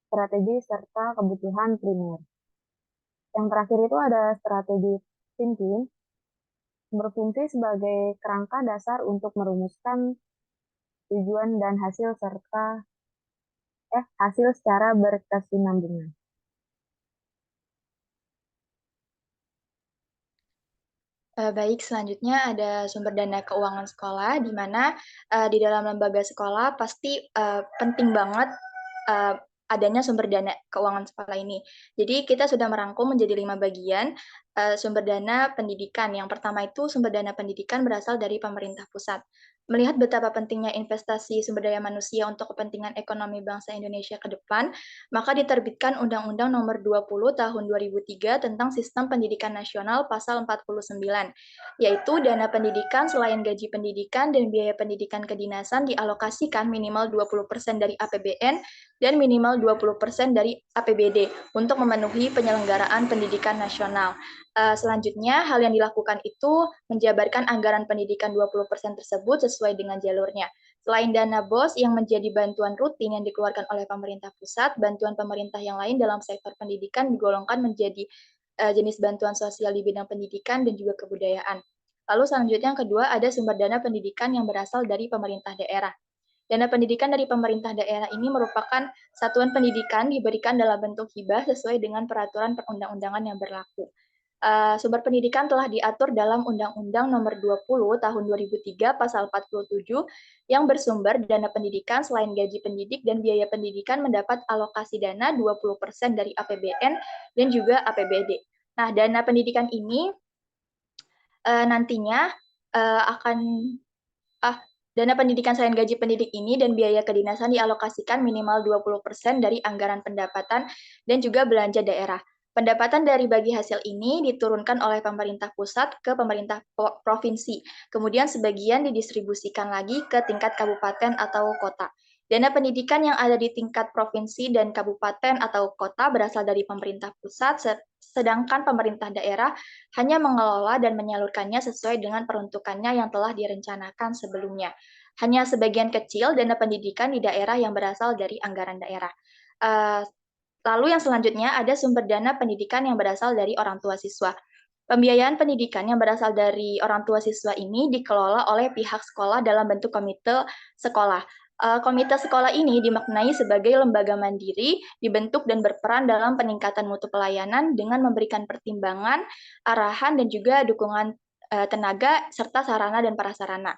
strategi, serta kebutuhan primer. Yang terakhir itu ada strategi thinking, berfungsi sebagai kerangka dasar untuk merumuskan tujuan dan hasil secara berkesinambungan. Baik, selanjutnya ada sumber dana keuangan sekolah, di mana di dalam lembaga sekolah pasti penting banget adanya sumber dana keuangan sekolah ini. Jadi kita sudah merangkum menjadi 5 bagian sumber dana pendidikan. Yang pertama itu sumber dana pendidikan berasal dari pemerintah pusat. Melihat betapa pentingnya investasi sumber daya manusia untuk kepentingan ekonomi bangsa Indonesia ke depan, maka diterbitkan Undang-Undang Nomor 20 Tahun 2003 tentang Sistem Pendidikan Nasional Pasal 49, yaitu dana pendidikan selain gaji pendidikan dan biaya pendidikan kedinasan dialokasikan minimal 20% dari APBN dan minimal 20% dari APBD untuk memenuhi penyelenggaraan pendidikan nasional. Selanjutnya, hal yang dilakukan itu menjabarkan anggaran pendidikan 20% tersebut sesuai dengan jalurnya. Selain dana BOS yang menjadi bantuan rutin yang dikeluarkan oleh pemerintah pusat, bantuan pemerintah yang lain dalam sektor pendidikan digolongkan menjadi jenis bantuan sosial di bidang pendidikan dan juga kebudayaan. Lalu selanjutnya yang kedua ada sumber dana pendidikan yang berasal dari pemerintah daerah. Dana pendidikan dari pemerintah daerah ini merupakan satuan pendidikan diberikan dalam bentuk hibah sesuai dengan peraturan perundang-undangan yang berlaku. Sumber pendidikan telah diatur dalam Undang-Undang Nomor 20 Tahun 2003 Pasal 47 yang bersumber dana pendidikan selain gaji pendidik dan biaya pendidikan mendapat alokasi dana 20% dari APBN dan juga APBD. Nah, dana pendidikan ini nantinya dana pendidikan selain gaji pendidik ini dan biaya kedinasan dialokasikan minimal 20% dari anggaran pendapatan dan juga belanja daerah. Pendapatan dari bagi hasil ini diturunkan oleh pemerintah pusat ke pemerintah provinsi. Kemudian sebagian didistribusikan lagi ke tingkat kabupaten atau kota. Dana pendidikan yang ada di tingkat provinsi dan kabupaten atau kota berasal dari pemerintah pusat, sedangkan pemerintah daerah hanya mengelola dan menyalurkannya sesuai dengan peruntukannya yang telah direncanakan sebelumnya. Hanya sebagian kecil dana pendidikan di daerah yang berasal dari anggaran daerah. Lalu yang selanjutnya ada sumber dana pendidikan yang berasal dari orang tua siswa. Pembiayaan pendidikan yang berasal dari orang tua siswa ini dikelola oleh pihak sekolah dalam bentuk komite sekolah. Komite sekolah ini dimaknai sebagai lembaga mandiri, dibentuk dan berperan dalam peningkatan mutu pelayanan dengan memberikan pertimbangan, arahan, dan juga dukungan tenaga, serta sarana dan prasarana.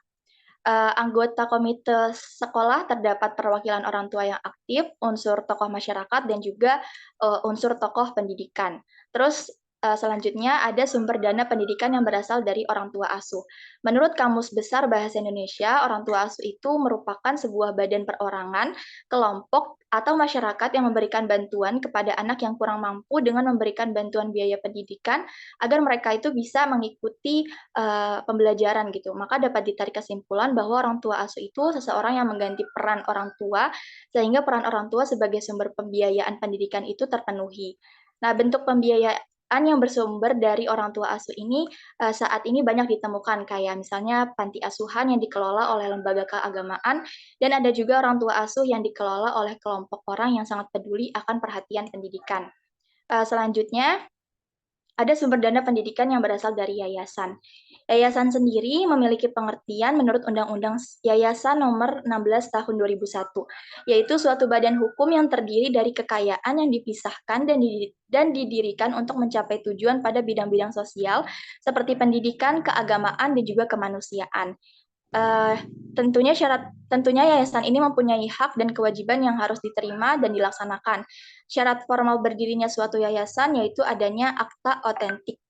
Anggota komite sekolah terdapat perwakilan orang tua yang aktif, unsur tokoh masyarakat, dan juga unsur tokoh pendidikan. Terus selanjutnya ada sumber dana pendidikan yang berasal dari orang tua asuh. Menurut Kamus Besar Bahasa Indonesia, orang tua asuh itu merupakan sebuah badan perorangan, kelompok, atau masyarakat yang memberikan bantuan kepada anak yang kurang mampu dengan memberikan bantuan biaya pendidikan agar mereka itu bisa mengikuti pembelajaran gitu. Maka dapat ditarik kesimpulan bahwa orang tua asuh itu seseorang yang mengganti peran orang tua sehingga peran orang tua sebagai sumber pembiayaan pendidikan itu terpenuhi. Nah, bentuk pembiayaan yang bersumber dari orang tua asuh ini saat ini banyak ditemukan, kayak misalnya panti asuhan yang dikelola oleh lembaga keagamaan, dan ada juga orang tua asuh yang dikelola oleh kelompok orang yang sangat peduli akan perhatian pendidikan. Selanjutnya, ada sumber dana pendidikan yang berasal dari yayasan. Yayasan sendiri memiliki pengertian menurut Undang-Undang Yayasan Nomor 16 Tahun 2001, yaitu suatu badan hukum yang terdiri dari kekayaan yang dipisahkan dan didirikan untuk mencapai tujuan pada bidang-bidang sosial seperti pendidikan, keagamaan, dan juga kemanusiaan. Tentunya yayasan ini mempunyai hak dan kewajiban yang harus diterima dan dilaksanakan. Syarat formal berdirinya suatu yayasan yaitu adanya akta otentik.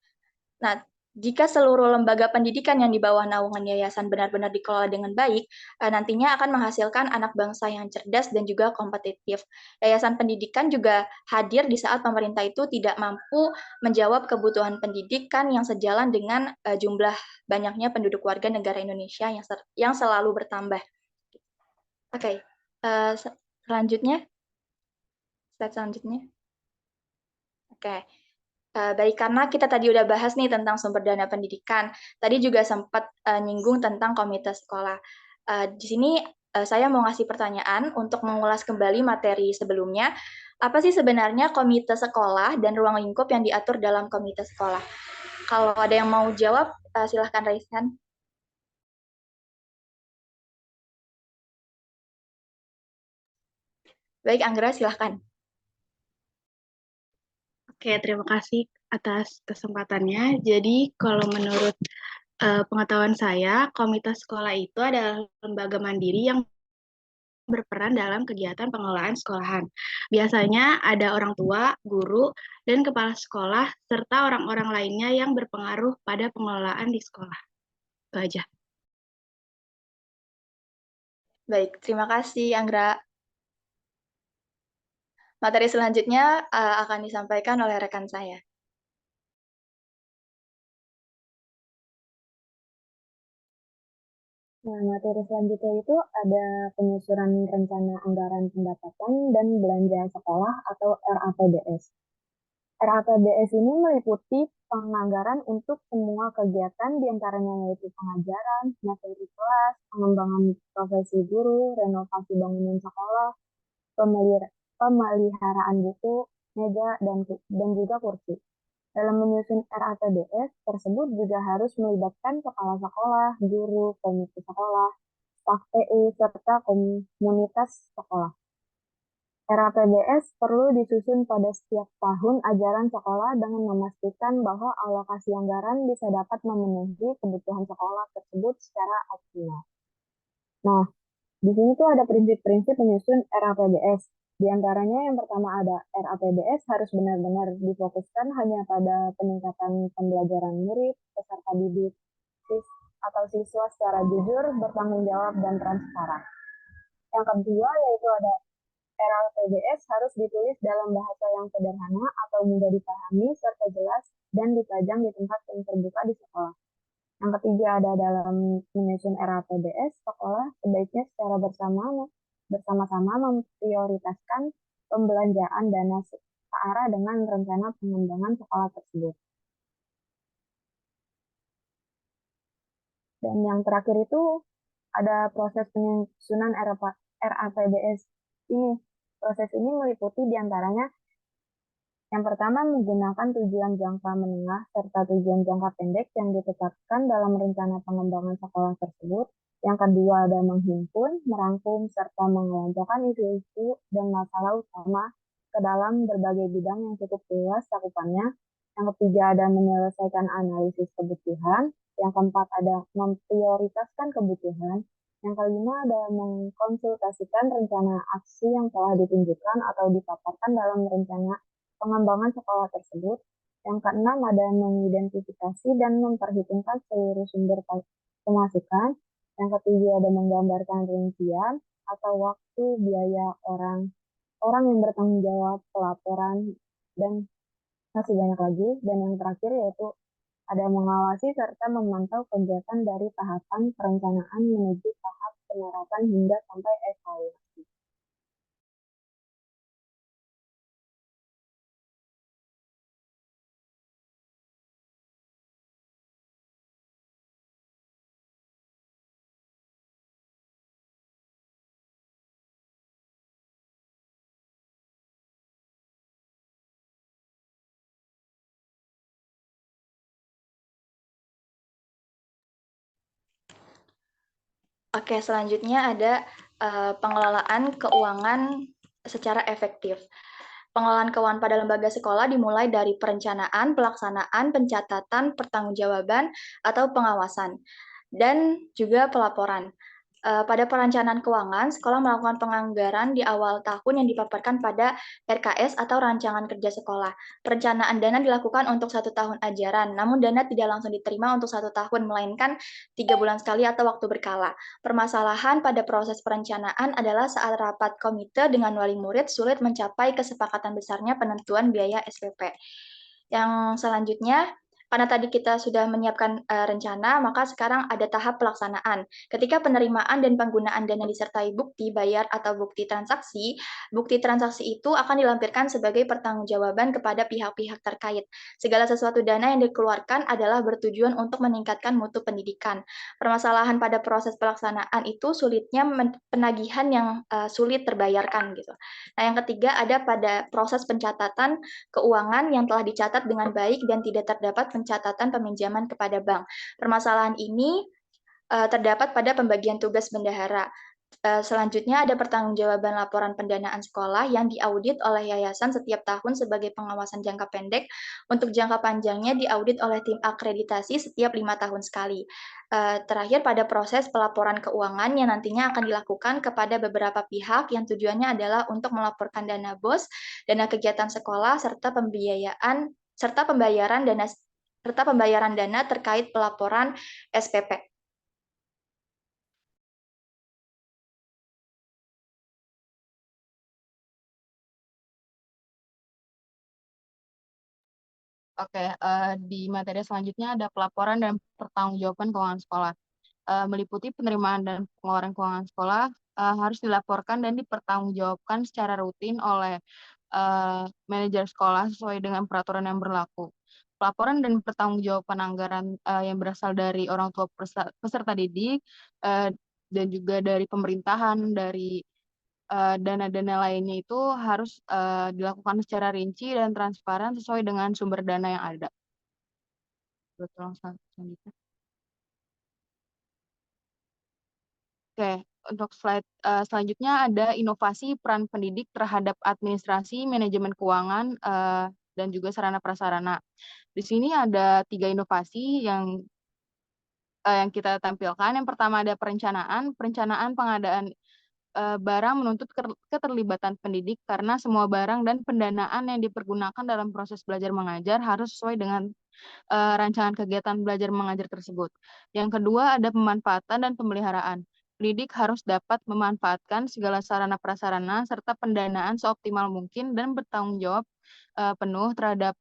Nah, jika seluruh lembaga pendidikan yang di bawah naungan yayasan benar-benar dikelola dengan baik, nantinya akan menghasilkan anak bangsa yang cerdas dan juga kompetitif. Yayasan pendidikan juga hadir di saat pemerintah itu tidak mampu menjawab kebutuhan pendidikan yang sejalan dengan jumlah banyaknya penduduk warga negara Indonesia yang selalu bertambah. Oke, selanjutnya. Slide selanjutnya. Oke. Baik, karena kita tadi udah bahas nih tentang sumber dana pendidikan, tadi juga sempat nyinggung tentang komite sekolah. Di sini saya mau ngasih pertanyaan untuk mengulas kembali materi sebelumnya. Apa sih sebenarnya komite sekolah dan ruang lingkup yang diatur dalam komite sekolah? Kalau ada yang mau jawab, silahkan raise hand. Baik, Anggra, silahkan. Oke, terima kasih atas kesempatannya. Jadi, kalau menurut pengetahuan saya, komite sekolah itu adalah lembaga mandiri yang berperan dalam kegiatan pengelolaan sekolahan. Biasanya ada orang tua, guru, dan kepala sekolah, serta orang-orang lainnya yang berpengaruh pada pengelolaan di sekolah. Itu aja. Baik, terima kasih, Anggra. Materi selanjutnya akan disampaikan oleh rekan saya. Nah, materi selanjutnya itu ada penyusunan rencana anggaran pendapatan dan belanja sekolah atau RAPBS. RAPBS ini meliputi penganggaran untuk semua kegiatan diantaranya yaitu pengajaran, materi kelas, pengembangan profesi guru, renovasi bangunan sekolah, pemeliharaan buku, meja, dan juga kursi. Dalam menyusun RAPBS tersebut juga harus melibatkan kepala sekolah, guru, komite sekolah, staf PU, serta komunitas sekolah. RAPBS perlu disusun pada setiap tahun ajaran sekolah dengan memastikan bahwa alokasi anggaran bisa dapat memenuhi kebutuhan sekolah tersebut secara optimal. Nah, di sini tuh ada prinsip-prinsip menyusun RAPBS. Di antaranya yang pertama ada RAPBS harus benar-benar difokuskan hanya pada peningkatan pembelajaran murid, peserta didik, atau siswa secara jujur, bertanggung jawab, dan transparan. Yang kedua yaitu ada RAPBS harus ditulis dalam bahasa yang sederhana atau mudah dipahami serta jelas dan dipajang di tempat yang terbuka di sekolah. Yang ketiga ada dalam menyusun RAPBS, sekolah sebaiknya secara bersama-sama memprioritaskan pembelanjaan dana searah dengan rencana pengembangan sekolah tersebut. Dan yang terakhir itu ada proses penyusunan RAPBS ini. Proses ini meliputi diantaranya yang pertama menggunakan tujuan jangka menengah serta tujuan jangka pendek yang ditetapkan dalam rencana pengembangan sekolah tersebut. Yang kedua ada menghimpun, merangkum, serta mengelompokkan isu-isu dan masalah utama ke dalam berbagai bidang yang cukup luas cakupannya. Yang ketiga ada menyelesaikan analisis kebutuhan. Yang keempat ada memprioritaskan kebutuhan. Yang kelima ada mengkonsultasikan rencana aksi yang telah ditunjukkan atau dipaparkan dalam rencana pengembangan sekolah tersebut. Yang keenam ada mengidentifikasi dan memperhitungkan seluruh sumber pemasukan. Yang ketujuh ada menggambarkan rincian atau waktu, biaya orang yang bertanggung jawab, pelaporan, dan masih banyak lagi. Dan yang terakhir yaitu ada mengawasi serta memantau kegiatan dari tahapan perencanaan menuju tahap penerapan hingga sampai evaluasi. Oke, selanjutnya ada pengelolaan keuangan secara efektif. Pengelolaan keuangan pada lembaga sekolah dimulai dari perencanaan, pelaksanaan, pencatatan, pertanggungjawaban, atau pengawasan, dan juga pelaporan. Pada perencanaan keuangan, sekolah melakukan penganggaran di awal tahun yang dipaparkan pada RKS atau rancangan kerja sekolah. Perencanaan dana dilakukan untuk 1 tahun ajaran, namun dana tidak langsung diterima untuk 1 tahun, melainkan 3 bulan sekali atau waktu berkala. Permasalahan pada proses perencanaan adalah saat rapat komite dengan wali murid sulit mencapai kesepakatan besarnya penentuan biaya SPP. Yang selanjutnya, karena tadi kita sudah menyiapkan rencana, maka sekarang ada tahap pelaksanaan. Ketika penerimaan dan penggunaan dana disertai bukti bayar atau bukti transaksi itu akan dilampirkan sebagai pertanggungjawaban kepada pihak-pihak terkait. Segala sesuatu dana yang dikeluarkan adalah bertujuan untuk meningkatkan mutu pendidikan. Permasalahan pada proses pelaksanaan itu sulitnya penagihan yang sulit terbayarkan gitu. Nah, yang ketiga ada pada proses pencatatan keuangan yang telah dicatat dengan baik dan tidak terdapat pencatatan peminjaman kepada bank. Permasalahan ini terdapat pada pembagian tugas bendahara. Selanjutnya ada pertanggungjawaban laporan pendanaan sekolah yang diaudit oleh yayasan setiap tahun sebagai pengawasan jangka pendek. Untuk jangka panjangnya diaudit oleh tim akreditasi setiap 5 tahun sekali. Terakhir pada proses pelaporan keuangan yang nantinya akan dilakukan kepada beberapa pihak yang tujuannya adalah untuk melaporkan dana BOS, dana kegiatan sekolah, serta pembayaran dana terkait pelaporan SPP. Oke, di materi selanjutnya ada pelaporan dan pertanggungjawaban keuangan sekolah. Meliputi penerimaan dan pengeluaran keuangan sekolah harus dilaporkan dan dipertanggungjawabkan secara rutin oleh manajer sekolah sesuai dengan peraturan yang berlaku. Pelaporan dan pertanggungjawaban anggaran yang berasal dari orang tua peserta didik dan juga dari pemerintahan, dari dana-dana lainnya itu harus dilakukan secara rinci dan transparan sesuai dengan sumber dana yang ada. Betul, selanjutnya. Oke, untuk slide selanjutnya ada inovasi peran pendidik terhadap administrasi, manajemen keuangan, dan juga sarana prasarana. Di sini ada 3 inovasi yang kita tampilkan. Yang pertama ada perencanaan pengadaan barang menuntut keterlibatan pendidik karena semua barang dan pendanaan yang dipergunakan dalam proses belajar mengajar harus sesuai dengan rancangan kegiatan belajar mengajar tersebut. Yang kedua ada pemanfaatan dan pemeliharaan. Pendidik harus dapat memanfaatkan segala sarana prasarana serta pendanaan seoptimal mungkin dan bertanggung jawab penuh terhadap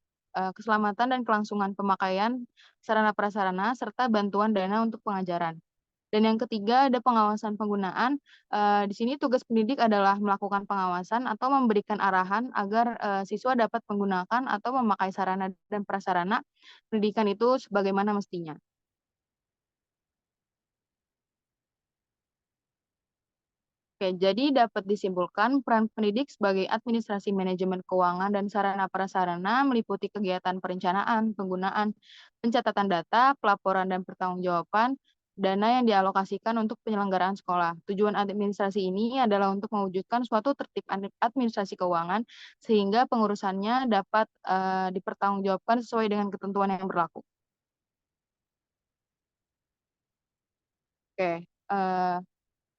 keselamatan dan kelangsungan pemakaian sarana prasarana serta bantuan dana untuk pengajaran. Dan yang ketiga ada pengawasan penggunaan. Di sini tugas pendidik adalah melakukan pengawasan atau memberikan arahan agar siswa dapat menggunakan atau memakai sarana dan prasarana pendidikan itu sebagaimana mestinya. Oke, jadi dapat disimpulkan peran pendidik sebagai administrasi manajemen keuangan dan sarana prasarana meliputi kegiatan perencanaan, penggunaan, pencatatan data, pelaporan dan pertanggungjawaban, dana yang dialokasikan untuk penyelenggaraan sekolah. Tujuan administrasi ini adalah untuk mewujudkan suatu tertib administrasi keuangan sehingga pengurusannya dapat dipertanggungjawabkan sesuai dengan ketentuan yang berlaku. Oke,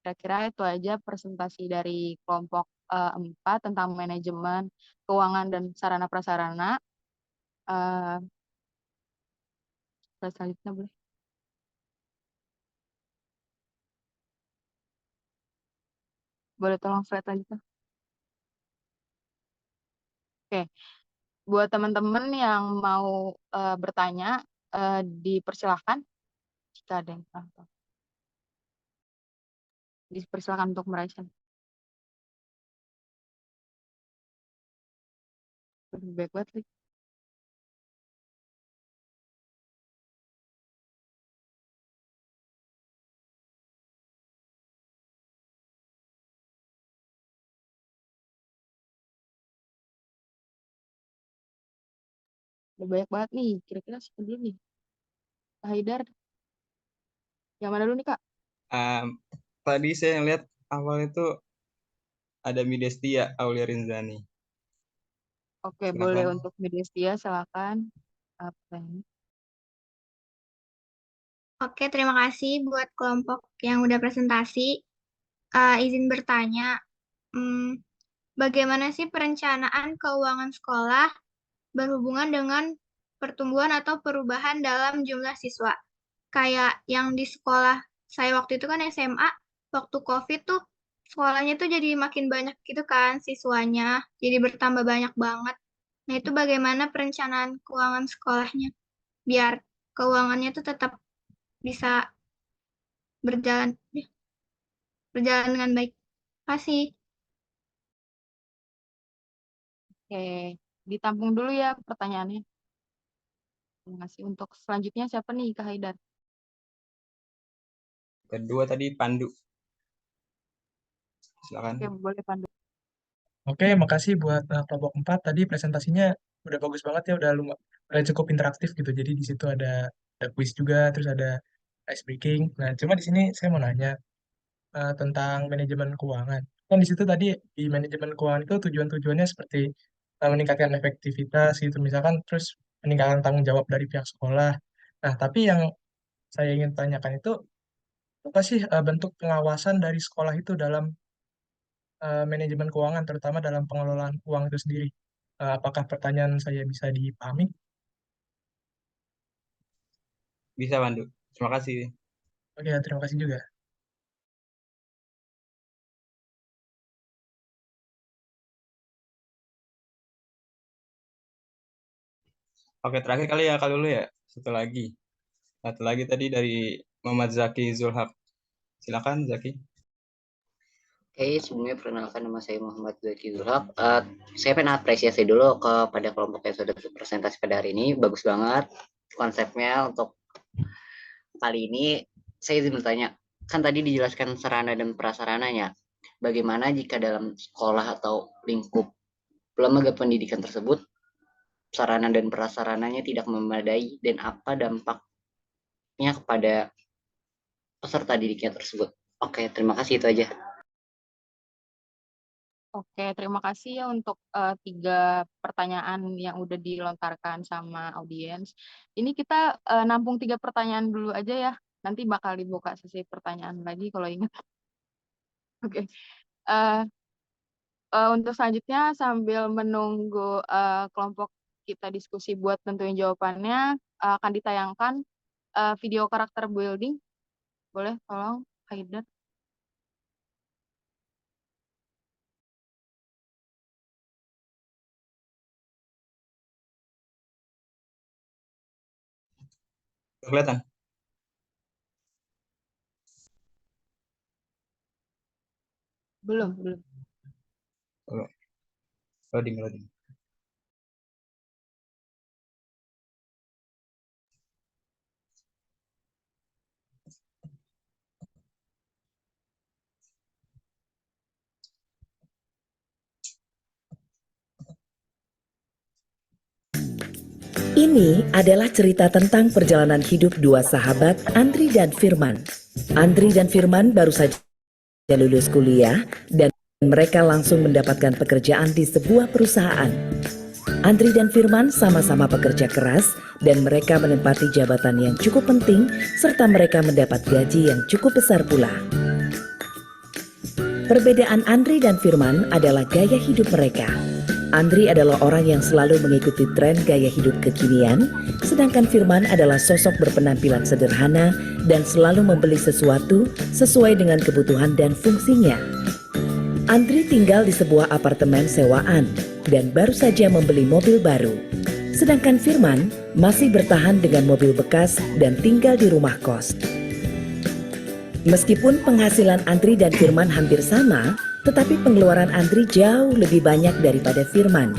kira-kira itu aja presentasi dari kelompok 4 tentang manajemen keuangan dan sarana prasarana. Slide selanjutnya boleh. Boleh tolong slide selanjutnya. Oke, buat teman-teman yang mau bertanya, dipersilahkan jika ada yang kurang tahu. Dipersilakan untuk meraih hand. Baik banget nih. Udah banyak banget nih. Kira-kira siapa dulu nih? Kak Haidar. Yang mana dulu nih, Kak? Tadi saya lihat awal itu ada Midestia Aulia Rinzani. Oke, Silakan. boleh untuk Midestia, silakan. Pertanyaan. Oke, terima kasih buat kelompok yang udah presentasi. Izin bertanya, bagaimana sih perencanaan keuangan sekolah berhubungan dengan pertumbuhan atau perubahan dalam jumlah siswa? Kayak yang di sekolah saya waktu itu kan SMA, waktu COVID tuh sekolahnya tuh jadi makin banyak gitu kan siswanya, jadi bertambah banyak banget. Nah, itu bagaimana perencanaan keuangan sekolahnya biar keuangannya tuh tetap bisa berjalan dengan baik. Terima kasih. Oke, ditampung dulu ya pertanyaannya. Terima kasih. Untuk selanjutnya siapa nih, Kak Haidar? Kedua tadi Pandu. Silakan. Oke, boleh Pandu. Oke, makasih buat kelompok 4. Tadi presentasinya udah bagus banget ya, udah cukup interaktif gitu. Jadi di situ ada quiz juga, terus ada ice breaking. Nah, cuma di sini saya mau nanya tentang manajemen keuangan. Kan di situ tadi di manajemen keuangan itu tujuan-tujuannya seperti meningkatkan efektivitas gitu, misalkan terus peningkatan tanggung jawab dari pihak sekolah. Nah, tapi yang saya ingin tanyakan itu apa sih bentuk pengawasan dari sekolah itu dalam manajemen keuangan, terutama dalam pengelolaan uang itu sendiri. Apakah pertanyaan saya bisa dipahami? Bisa, Pandu. Terima kasih. Oke, terima kasih juga. Oke, terakhir kali ya Kak Lulu ya. Satu lagi tadi dari Muhammad Zaki Zulhaq. Silakan Zaki. Oke, sebelumnya perkenalkan nama saya Muhammad Zaki Zulhaq. Saya pengen apresiasi dulu kepada kelompok yang sudah presentasi pada hari ini. Bagus banget konsepnya. Untuk kali ini saya izin bertanya, kan tadi dijelaskan sarana dan prasarananya. Bagaimana jika dalam sekolah atau lingkup lembaga pendidikan tersebut sarana dan prasarananya tidak memadai dan apa dampaknya kepada peserta didiknya tersebut? Oke, terima kasih, itu aja. Oke, terima kasih ya untuk 3 pertanyaan yang udah dilontarkan sama audiens. Ini kita nampung 3 pertanyaan dulu aja ya. Nanti bakal dibuka sesi pertanyaan lagi kalau ingat. Oke. Untuk selanjutnya sambil menunggu kelompok kita diskusi buat tentuin jawabannya, akan ditayangkan video karakter building. Boleh tolong, Haidar. Kelihatan? Belum. Loading. Ini adalah cerita tentang perjalanan hidup dua sahabat, Andri dan Firman. Andri dan Firman baru saja lulus kuliah dan mereka langsung mendapatkan pekerjaan di sebuah perusahaan. Andri dan Firman sama-sama pekerja keras dan mereka menempati jabatan yang cukup penting serta mereka mendapat gaji yang cukup besar pula. Perbedaan Andri dan Firman adalah gaya hidup mereka. Andri adalah orang yang selalu mengikuti tren gaya hidup kekinian, sedangkan Firman adalah sosok berpenampilan sederhana dan selalu membeli sesuatu sesuai dengan kebutuhan dan fungsinya. Andri tinggal di sebuah apartemen sewaan dan baru saja membeli mobil baru, sedangkan Firman masih bertahan dengan mobil bekas dan tinggal di rumah kos. Meskipun penghasilan Andri dan Firman hampir sama, tetapi pengeluaran Andri jauh lebih banyak daripada Firman.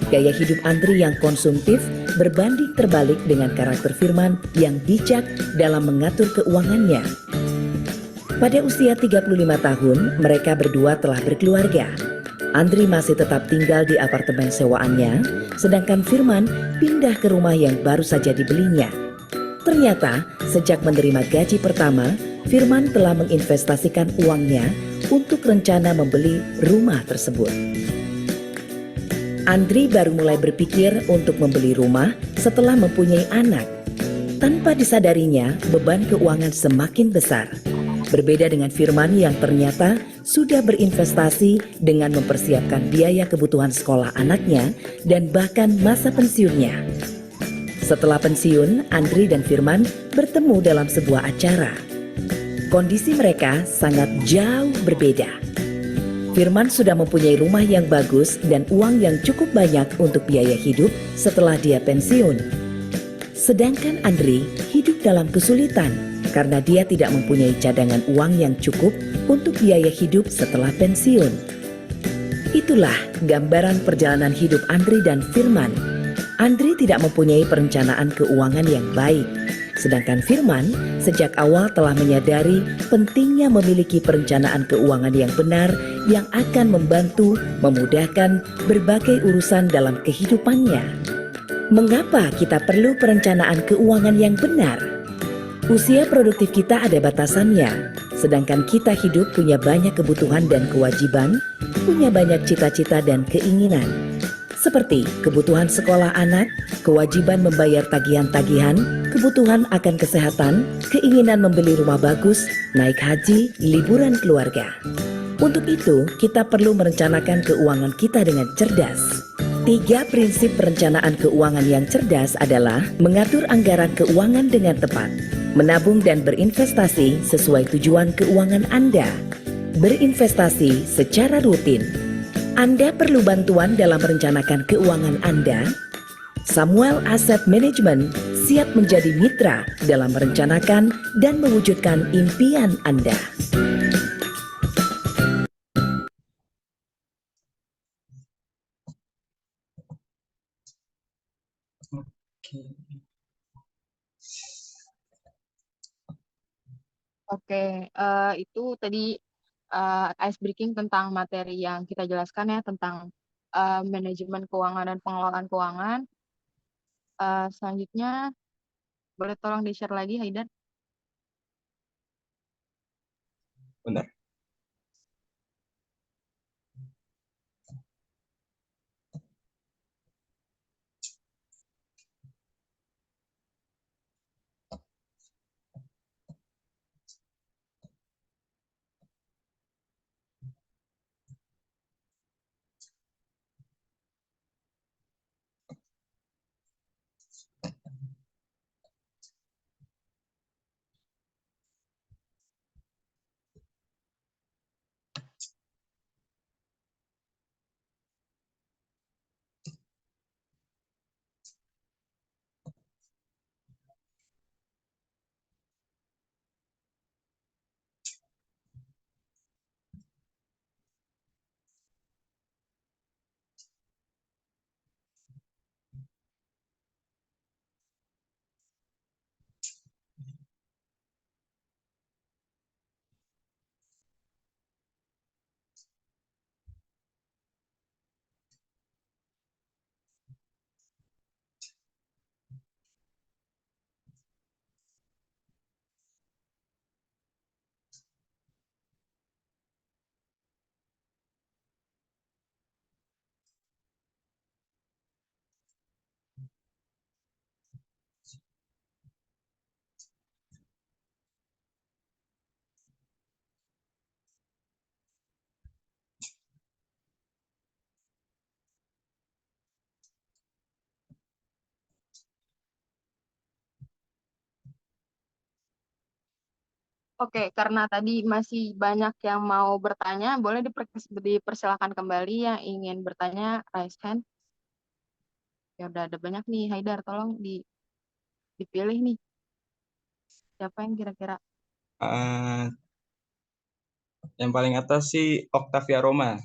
Gaya hidup Andri yang konsumtif berbanding terbalik dengan karakter Firman yang bijak dalam mengatur keuangannya. Pada usia 35 tahun, mereka berdua telah berkeluarga. Andri masih tetap tinggal di apartemen sewaannya, sedangkan Firman pindah ke rumah yang baru saja dibelinya. Ternyata, sejak menerima gaji pertama, Firman telah menginvestasikan uangnya untuk rencana membeli rumah tersebut. Andri baru mulai berpikir untuk membeli rumah setelah mempunyai anak. Tanpa disadarinya, beban keuangan semakin besar. Berbeda dengan Firman yang ternyata sudah berinvestasi dengan mempersiapkan biaya kebutuhan sekolah anaknya dan bahkan masa pensiunnya. Setelah pensiun, Andri dan Firman bertemu dalam sebuah acara. Kondisi mereka sangat jauh berbeda. Firman sudah mempunyai rumah yang bagus dan uang yang cukup banyak untuk biaya hidup setelah dia pensiun. Sedangkan Andri hidup dalam kesulitan karena dia tidak mempunyai cadangan uang yang cukup untuk biaya hidup setelah pensiun. Itulah gambaran perjalanan hidup Andri dan Firman. Andri tidak mempunyai perencanaan keuangan yang baik, sedangkan Firman sejak awal telah menyadari pentingnya memiliki perencanaan keuangan yang benar yang akan membantu memudahkan berbagai urusan dalam kehidupannya. Mengapa kita perlu perencanaan keuangan yang benar? Usia produktif kita ada batasannya, sedangkan kita hidup punya banyak kebutuhan dan kewajiban, punya banyak cita-cita dan keinginan. Seperti kebutuhan sekolah anak, kewajiban membayar tagihan-tagihan, kebutuhan akan kesehatan, keinginan membeli rumah bagus, naik haji, liburan keluarga. Untuk itu, kita perlu merencanakan keuangan kita dengan cerdas. 3 prinsip perencanaan keuangan yang cerdas adalah mengatur anggaran keuangan dengan tepat, menabung dan berinvestasi sesuai tujuan keuangan Anda, berinvestasi secara rutin. Anda perlu bantuan dalam merencanakan keuangan Anda? Samuel Asset Management siap menjadi mitra dalam merencanakan dan mewujudkan impian Anda. Oke, itu tadi ice breaking tentang materi yang kita jelaskan ya tentang manajemen keuangan dan pengelolaan keuangan. Selanjutnya boleh tolong di-share lagi, Haidar? Bentar. Oke, karena tadi masih banyak yang mau bertanya, boleh dipersilakan kembali yang ingin bertanya, raise hand. Ya udah ada banyak nih, Haidar, tolong dipilih nih. Siapa yang kira-kira? Eh, yang paling atas sih Octavia Roma.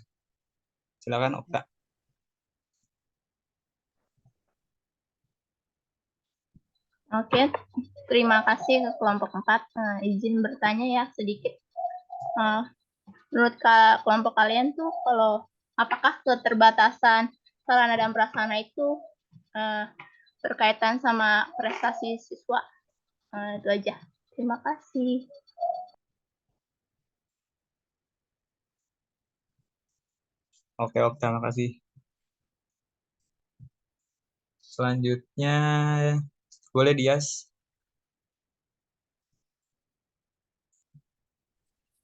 Silakan Okta. Oke, terima kasih ke kelompok 4. Izin bertanya ya sedikit. Menurut kelompok kalian tuh apakah keterbatasan sarana dan prasarana itu berkaitan sama prestasi siswa? Itu aja. Terima kasih. Oke, Okta, makasih. Selanjutnya, boleh Dias.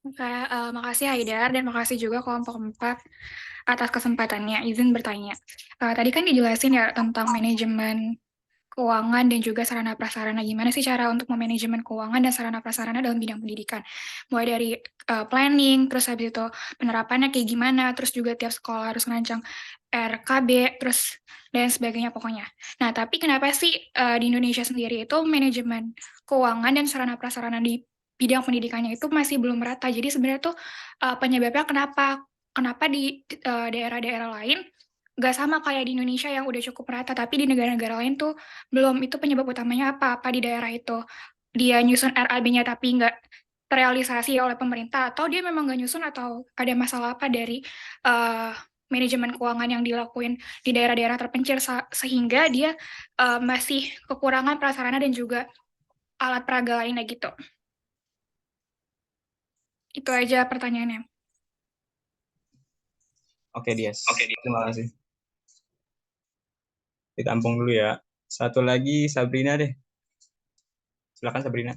Oke, makasih Haidar dan makasih juga kelompok 4 atas kesempatannya. Izin bertanya. Tadi kan dijelasin ya tentang manajemen keuangan dan juga sarana prasarana. Gimana sih cara untuk memanajemen keuangan dan sarana prasarana dalam bidang pendidikan? Mulai dari planning, terus habis itu penerapannya kayak gimana, terus juga tiap sekolah harus ngerancang RKB, terus dan sebagainya pokoknya. Nah, tapi kenapa sih di Indonesia sendiri itu manajemen keuangan dan sarana prasarana di bidang pendidikannya itu masih belum merata. Jadi sebenarnya tuh penyebabnya kenapa di daerah-daerah lain nggak sama kayak di Indonesia yang udah cukup merata, tapi di negara-negara lain tuh belum. Itu penyebab utamanya apa di daerah itu? Dia nyusun RAB-nya tapi nggak terrealisasi oleh pemerintah, atau dia memang nggak nyusun, atau ada masalah apa dari uh, manajemen keuangan yang dilakuin di daerah-daerah terpencil sehingga dia masih kekurangan prasarana dan juga alat peraga lainnya gitu. Itu aja pertanyaannya. Oke, Dias. Terima kasih. Ditampung dulu ya. Satu lagi Sabrina deh. Silakan Sabrina.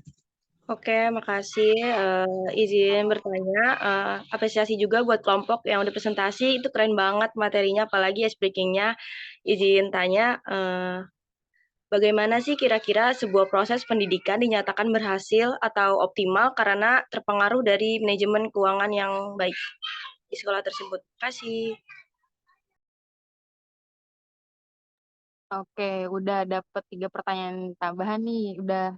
Oke, makasih. Izin bertanya, apresiasi juga buat kelompok yang udah presentasi, itu keren banget materinya, apalagi ice breaking-nya. Izin tanya, bagaimana sih kira-kira sebuah proses pendidikan dinyatakan berhasil atau optimal karena terpengaruh dari manajemen keuangan yang baik di sekolah tersebut? Terima kasih. Oke, udah dapet 3 pertanyaan tambahan nih. Udah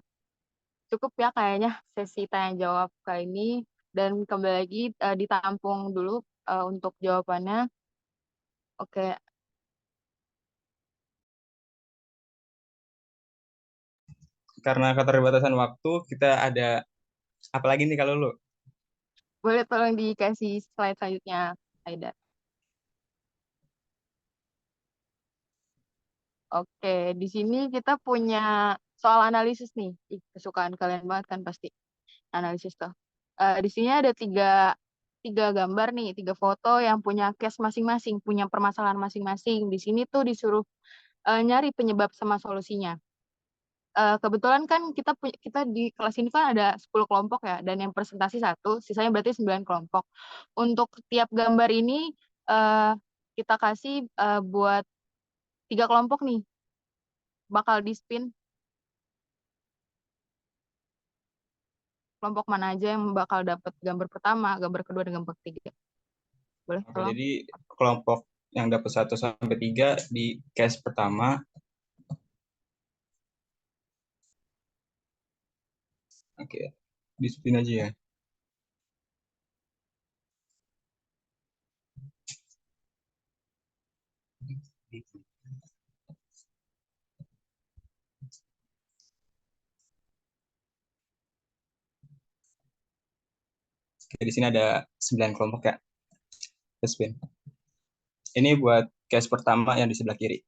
cukup ya kayaknya sesi tanya jawab kali ini. Dan kembali lagi ditampung dulu untuk jawabannya. Oke, Karena keterbatasan waktu, kita ada apa lagi nih kalau lu? boleh tolong dikasih slide selanjutnya, Aida. Oke, di sini kita punya soal analisis nih. Ih, kesukaan kalian banget kan pasti analisis tuh. Di sini ada tiga gambar nih, 3 foto yang punya case masing-masing, punya permasalahan masing-masing. Di sini tuh disuruh nyari penyebab sama solusinya. Kebetulan kan kita di kelas ini kan ada 10 kelompok ya, dan yang presentasi 1, sisanya berarti 9 kelompok. Untuk tiap gambar ini eh, kita kasih buat 3 kelompok nih, bakal di-spin kelompok mana aja yang bakal dapat gambar pertama, gambar kedua, dan gambar ketiga. Boleh Oke, tolong? jadi kelompok yang dapat 1 sampai 3 di case pertama. Oke, di spin aja ya. Oke, di sini ada 9 kelompok ya. Kita spin. Ini buat case pertama yang di sebelah kiri.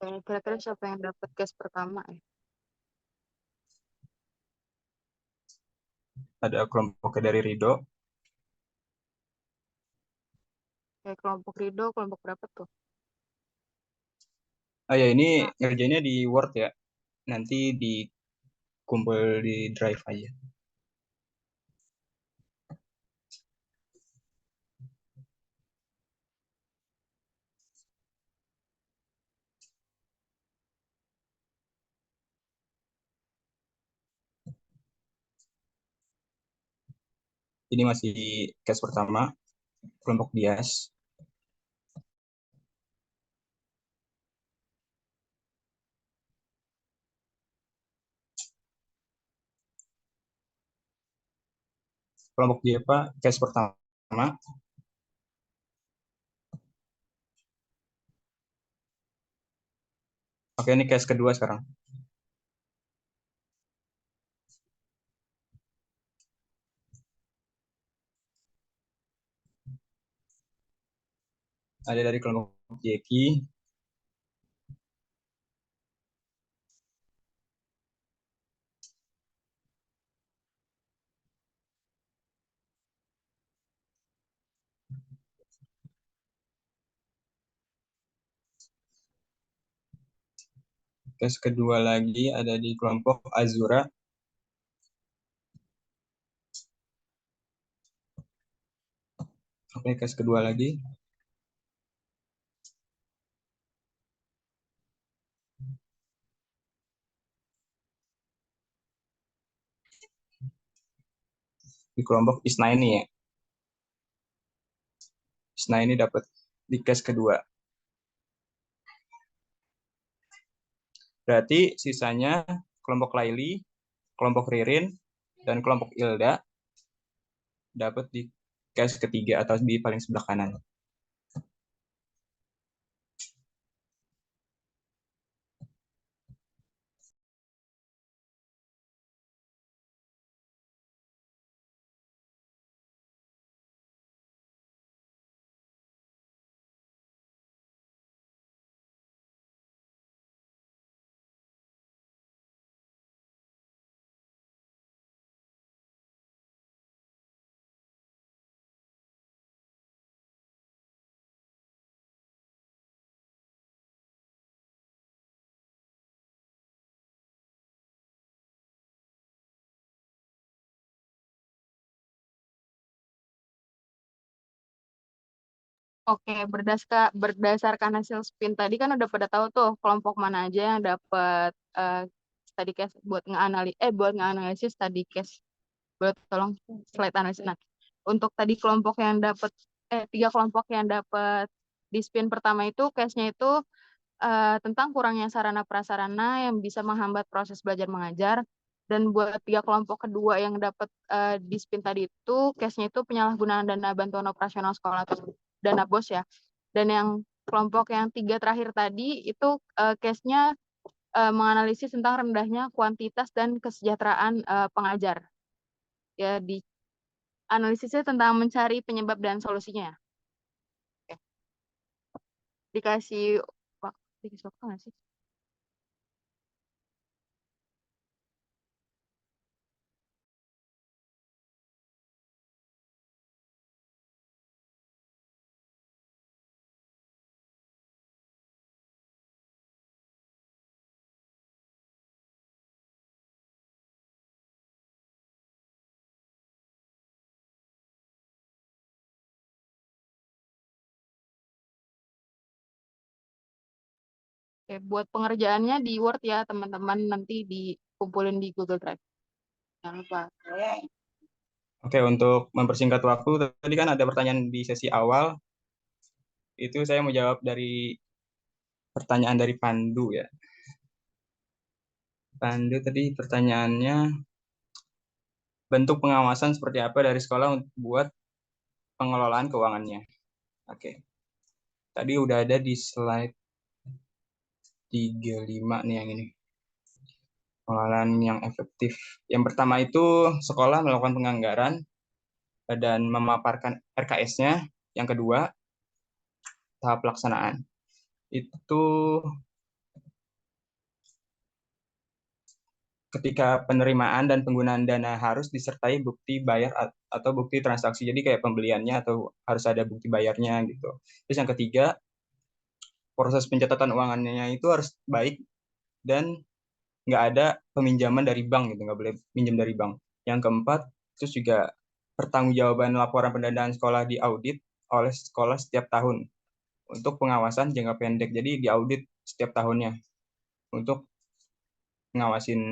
Kira-kira siapa yang dapat case pertama ya? Ada kelompoknya dari Rido. Kayak kelompok Rido, kelompok berapa tuh? Oh ya, ini ngerjainnya di Word ya. Nanti dikumpul di Drive aja. Ini masih case pertama, kelompok bias. Kelompok J-PA, case pertama. Oke, ini case kedua sekarang. Ada dari kelompok Jeki. Case kedua lagi ada di kelompok Azura. Oke, case kedua lagi. Di kelompok Isnaini ya. Isnaini dapat di case kedua. Berarti sisanya kelompok Laili, kelompok Ririn, dan kelompok Ilda dapat di case ketiga atau di paling sebelah kanan. Oke, berdasarkan hasil spin tadi kan udah pada tahu tuh kelompok mana aja yang dapat study case buat nganalisis study case. Buat tolong slide analisis. Nah, untuk tadi kelompok yang dapat 3 kelompok yang dapat di spin pertama itu case-nya itu tentang kurangnya sarana prasarana yang bisa menghambat proses belajar mengajar. Dan buat 3 kelompok kedua yang dapat di spin tadi itu case-nya itu penyalahgunaan dana bantuan operasional sekolah atau dana BOS ya. Dan yang kelompok yang 3 terakhir tadi itu case-nya menganalisis tentang rendahnya kuantitas dan kesejahteraan pengajar. Ya, di analisisnya tentang mencari penyebab dan solusinya. Oke. Dikasih waktu nggak sih? Oke, buat pengerjaannya di Word ya teman-teman, nanti dikumpulin di Google Drive. Jangan lupa. Oke, untuk mempersingkat waktu, tadi kan ada pertanyaan di sesi awal. Itu saya mau jawab dari pertanyaan dari Pandu ya. Pandu tadi pertanyaannya, bentuk pengawasan seperti apa dari sekolah untuk buat pengelolaan keuangannya. Oke. Tadi udah ada di slide 35 nih yang ini. Pengelolaan yang efektif. Yang pertama itu sekolah melakukan penganggaran dan memaparkan RKS-nya. Yang kedua, tahap pelaksanaan. Itu ketika penerimaan dan penggunaan dana harus disertai bukti bayar atau bukti transaksi. Jadi kayak pembeliannya atau harus ada bukti bayarnya gitu. Terus yang ketiga, proses pencatatan uangannya itu harus baik dan nggak ada peminjaman dari bank gitu, nggak boleh pinjam dari bank. Yang keempat, terus juga pertanggungjawaban laporan pendanaan sekolah diaudit oleh sekolah setiap tahun untuk pengawasan jangka pendek. Jadi diaudit setiap tahunnya untuk ngawasin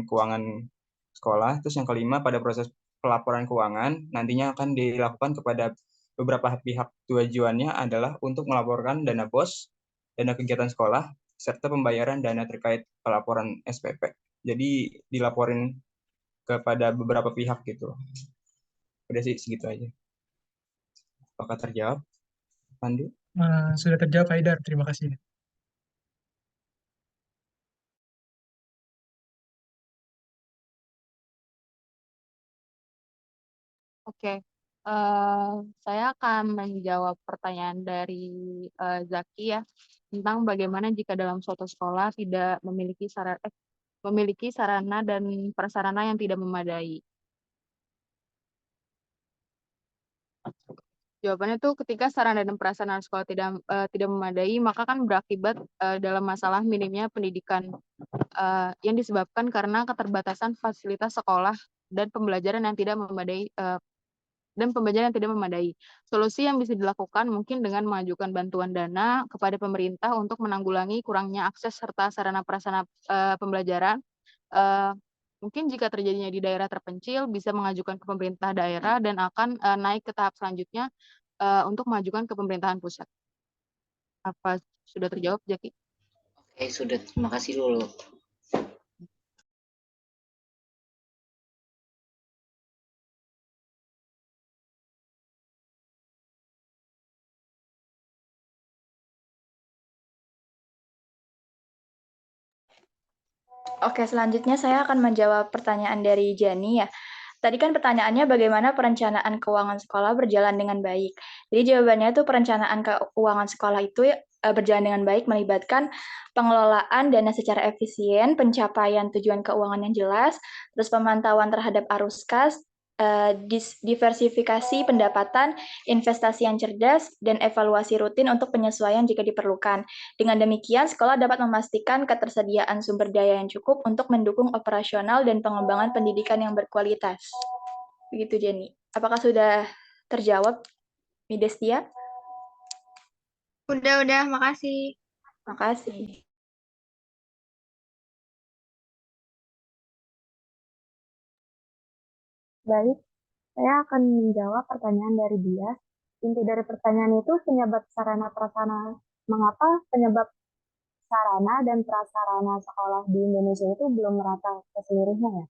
keuangan sekolah. Terus yang kelima, pada proses pelaporan keuangan nantinya akan dilakukan kepada beberapa pihak. Tujuannya adalah untuk melaporkan dana BOS, dana kegiatan sekolah, serta pembayaran dana terkait pelaporan SPP. Jadi dilaporin kepada beberapa pihak gitu. Udah sih segitu aja. Apakah terjawab, Pandu? Sudah terjawab, Haidar. Terima kasih. Oke, saya akan menjawab pertanyaan dari Zaki ya tentang bagaimana jika dalam suatu sekolah tidak memiliki sarana dan prasarana yang tidak memadai. Jawabannya tuh ketika sarana dan prasarana sekolah tidak memadai, maka kan berakibat dalam masalah minimnya pendidikan yang disebabkan karena keterbatasan fasilitas sekolah dan pembelajaran yang tidak memadai Solusi yang bisa dilakukan mungkin dengan mengajukan bantuan dana kepada pemerintah untuk menanggulangi kurangnya akses serta sarana prasarana pembelajaran. Mungkin jika terjadinya di daerah terpencil, bisa mengajukan ke pemerintah daerah dan akan naik ke tahap selanjutnya untuk mengajukan ke pemerintahan pusat. Apa sudah terjawab, Jaki? Oke, sudah. Terima kasih Lulu. Oke, selanjutnya saya akan menjawab pertanyaan dari Jani ya. Tadi kan pertanyaannya bagaimana perencanaan keuangan sekolah berjalan dengan baik. Jadi jawabannya itu perencanaan keuangan sekolah itu berjalan dengan baik melibatkan pengelolaan dana secara efisien, pencapaian tujuan keuangan yang jelas, terus pemantauan terhadap arus kas, diversifikasi pendapatan, investasi yang cerdas, dan evaluasi rutin untuk penyesuaian jika diperlukan. Dengan demikian, sekolah dapat memastikan ketersediaan sumber daya yang cukup untuk mendukung operasional dan pengembangan pendidikan yang berkualitas. Begitu, Jenny. Apakah sudah terjawab, Midestia? Udah, makasih. Makasih. Baik, saya akan menjawab pertanyaan dari Dias. Inti dari pertanyaan itu penyebab sarana prasarana. Mengapa penyebab sarana dan prasarana sekolah di Indonesia itu belum merata keseluruhnya ya?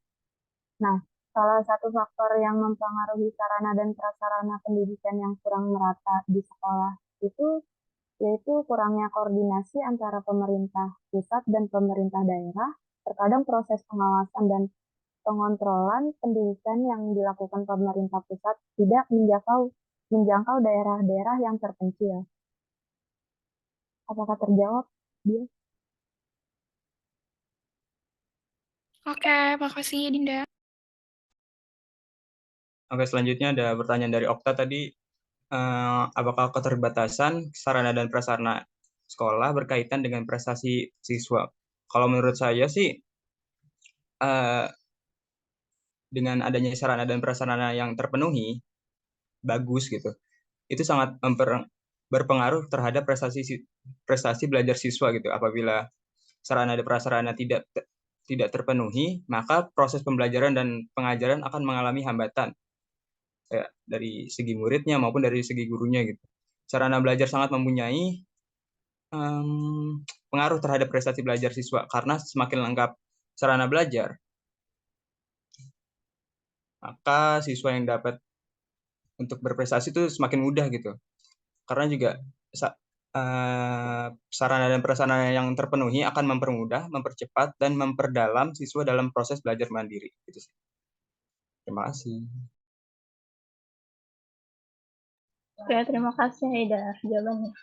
Nah, salah satu faktor yang mempengaruhi sarana dan prasarana pendidikan yang kurang merata di sekolah itu yaitu kurangnya koordinasi antara pemerintah pusat dan pemerintah daerah. Terkadang proses pengawasan dan pengontrolan pendidikan yang dilakukan pemerintah pusat tidak menjangkau daerah-daerah yang terpencil. Apakah terjawab, Dia? Oke, makasih Dinda. Oke, selanjutnya ada pertanyaan dari Okta tadi. Apakah keterbatasan sarana dan prasarana sekolah berkaitan dengan prestasi siswa? Kalau menurut saya sih, dengan adanya sarana dan prasarana yang terpenuhi, bagus gitu, itu sangat berpengaruh terhadap prestasi belajar siswa gitu. Apabila sarana dan prasarana tidak terpenuhi, maka proses pembelajaran dan pengajaran akan mengalami hambatan, kayak dari segi muridnya maupun dari segi gurunya gitu. Sarana belajar sangat mempunyai pengaruh terhadap prestasi belajar siswa, karena semakin lengkap sarana belajar, maka siswa yang dapat untuk berprestasi itu semakin mudah gitu. Karena juga sarana dan prasarana yang terpenuhi akan mempermudah, mempercepat, dan memperdalam siswa dalam proses belajar mandiri. Gitu sih. Terima kasih. Oke, terima kasih Haidar jawabannya.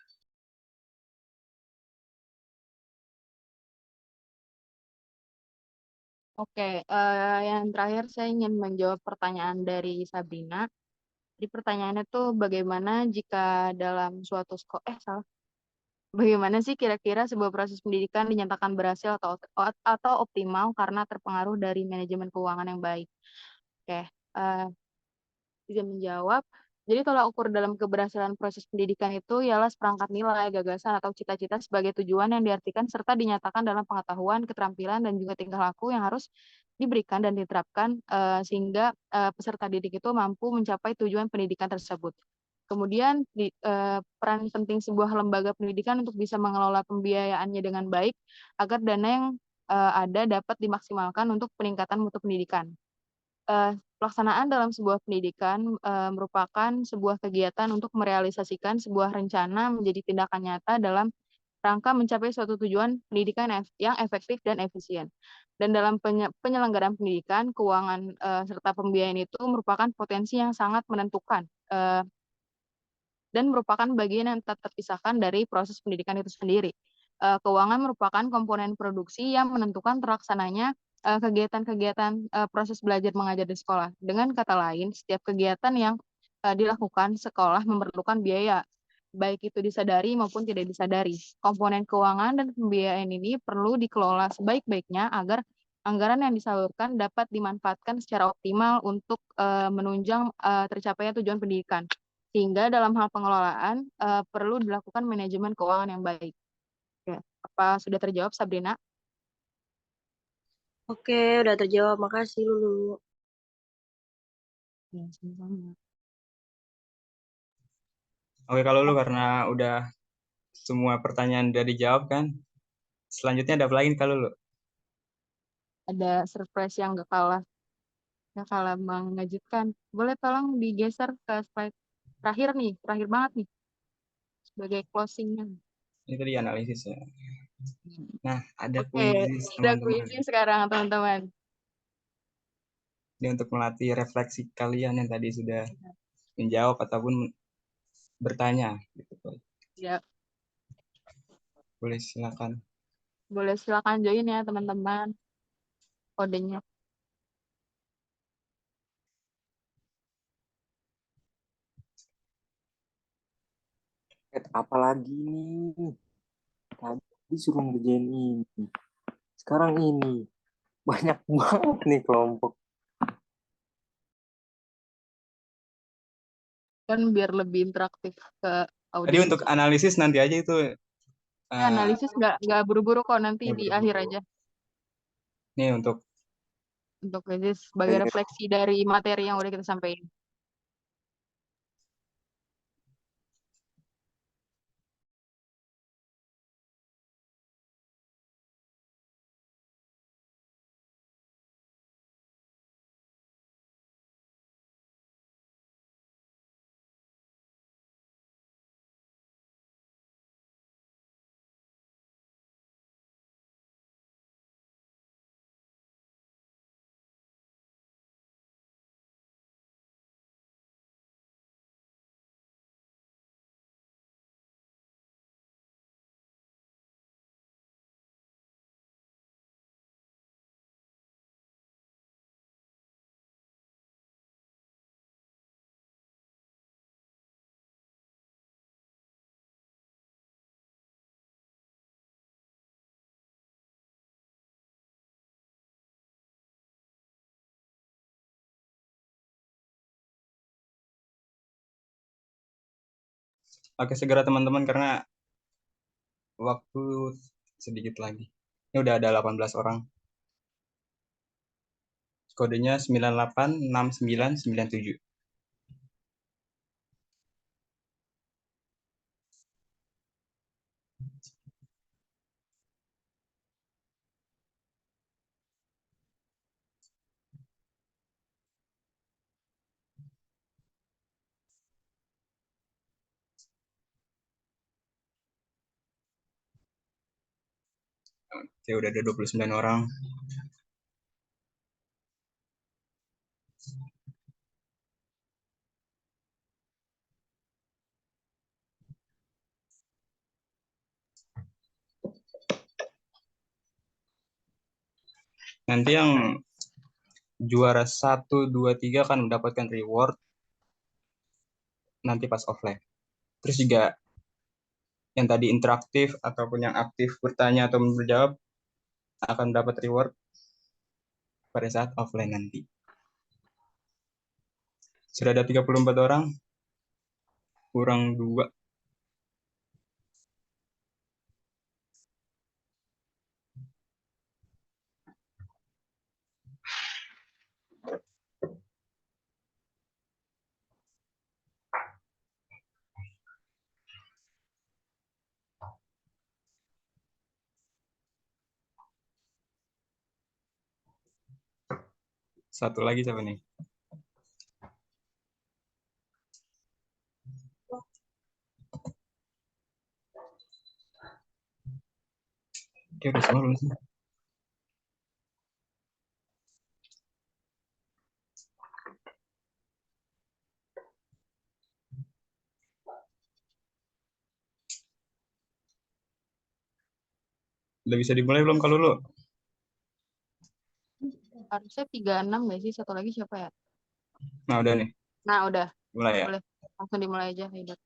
Oke, yang terakhir saya ingin menjawab pertanyaan dari Sabrina. Di pertanyaannya tuh bagaimana jika dalam suatu bagaimana sih kira-kira sebuah proses pendidikan dinyatakan berhasil atau optimal karena terpengaruh dari manajemen keuangan yang baik? Oke, bisa menjawab. Jadi tolak ukur dalam keberhasilan proses pendidikan itu ialah seperangkat nilai, gagasan, atau cita-cita sebagai tujuan yang diartikan serta dinyatakan dalam pengetahuan, keterampilan, dan juga tingkah laku yang harus diberikan dan diterapkan sehingga peserta didik itu mampu mencapai tujuan pendidikan tersebut. Kemudian peran penting sebuah lembaga pendidikan untuk bisa mengelola pembiayaannya dengan baik agar dana yang ada dapat dimaksimalkan untuk peningkatan mutu pendidikan. Pelaksanaan dalam sebuah pendidikan merupakan sebuah kegiatan untuk merealisasikan sebuah rencana menjadi tindakan nyata dalam rangka mencapai suatu tujuan pendidikan yang efektif dan efisien. Dan dalam penyelenggaraan pendidikan, keuangan serta pembiayaan itu merupakan potensi yang sangat menentukan dan merupakan bagian yang tak terpisahkan dari proses pendidikan itu sendiri. Keuangan merupakan komponen produksi yang menentukan terlaksananya kegiatan-kegiatan proses belajar mengajar di sekolah. Dengan kata lain, setiap kegiatan yang dilakukan sekolah memerlukan biaya, baik itu disadari maupun tidak disadari. Komponen keuangan dan pembiayaan ini perlu dikelola sebaik-baiknya agar anggaran yang disalurkan dapat dimanfaatkan secara optimal untuk menunjang tercapainya tujuan pendidikan. Sehingga dalam hal pengelolaan perlu dilakukan manajemen keuangan yang baik. Oke, apa sudah terjawab, Sabrina? Oke, udah terjawab. Makasih, Lulu. Ya, sama-sama. Oke, kalau lu karena udah semua pertanyaan udah dijawab kan, selanjutnya ada apa lagi kalau lu? Ada surprise yang gak kalah mengejutkan. Boleh tolong digeser ke slide terakhir nih, terakhir banget nih, sebagai closingnya. Ini tadi analisisnya. Nah, ada Oke, kuisis ada teman-teman. kuisnya sekarang teman-teman. Ini untuk melatih refleksi kalian yang tadi sudah menjawab ataupun bertanya. Gitu. Ya, Boleh silakan. boleh silakan join ya teman-teman. Kodenya. Apalagi nih, tadi suruh ngerjain ini, sekarang ini banyak banget nih kelompok. Kan biar lebih interaktif ke Tadi audiens. untuk analisis nanti aja itu. Analisis nggak buru-buru kok, nanti di buru-buru. akhir aja. Nih untuk kuisis sebagai refleksi dari materi yang udah kita sampaikan. Oke, segera teman-teman karena waktu sedikit lagi. Ini udah ada 18 orang. Kodenya 986997. Oke, udah ada 29 orang. Nanti yang juara 1, 2, 3 akan mendapatkan reward nanti pas offline. Terus juga yang tadi interaktif ataupun yang aktif bertanya atau menjawab akan dapat reward pada saat offline nanti. Sudah ada 34 orang, kurang 2. Satu lagi siapa nih? Oke, udah semua belum sih? Udah bisa dimulai belum kalau lu? Harusnya 36 nggak sih? Satu lagi siapa ya? Nah, udah nih. Nah, udah. Mulai ya. Boleh. Langsung dimulai aja, Haidar.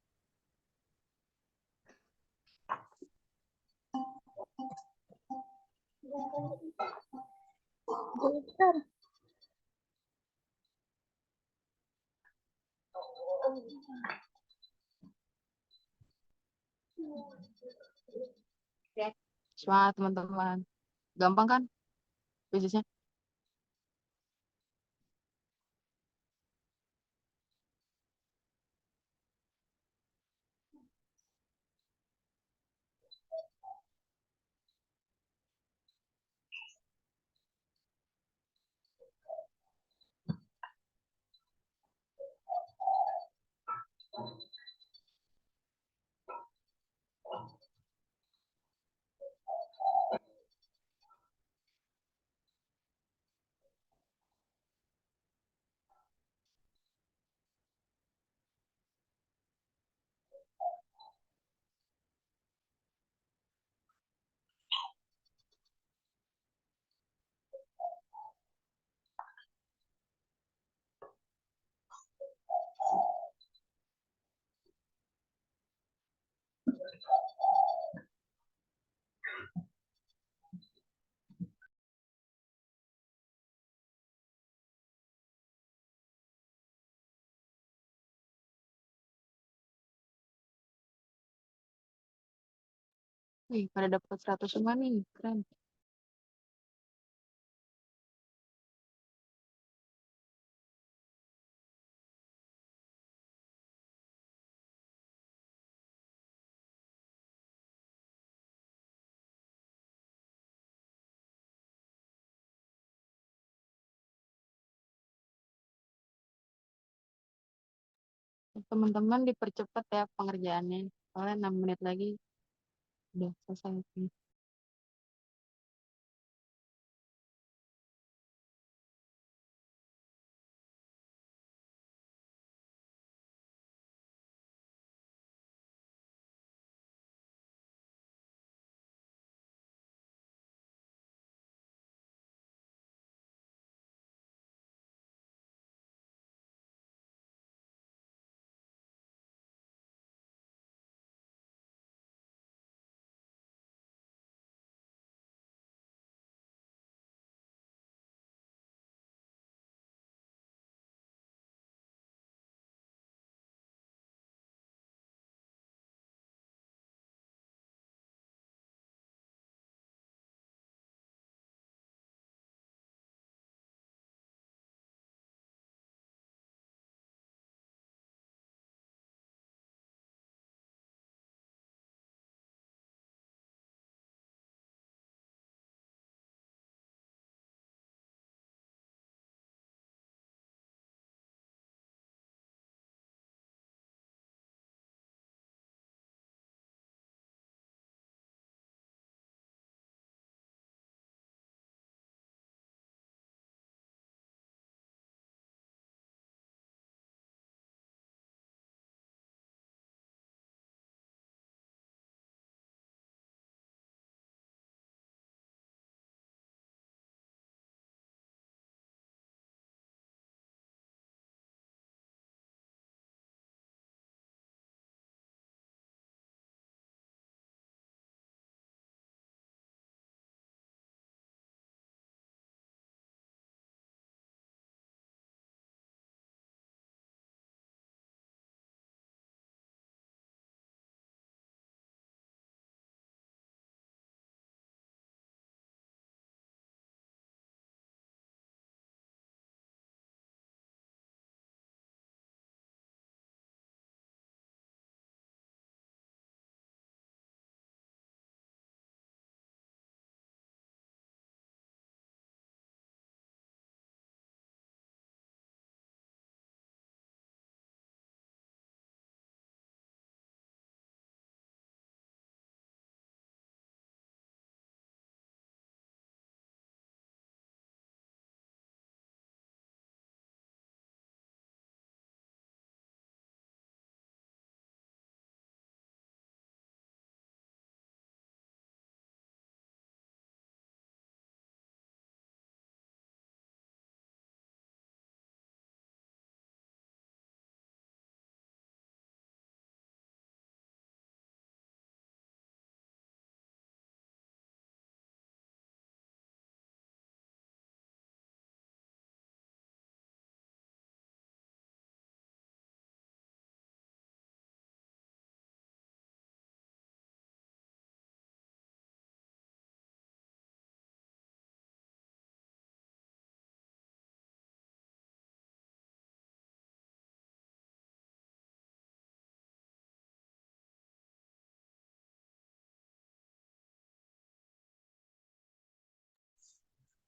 Semangat, teman-teman. Gampang kan? Fisiknya? Wih, pada dapat 100 semua nih. Keren. Teman-teman dipercepat ya pengerjaannya. Soalnya 6 menit lagi udah selesai.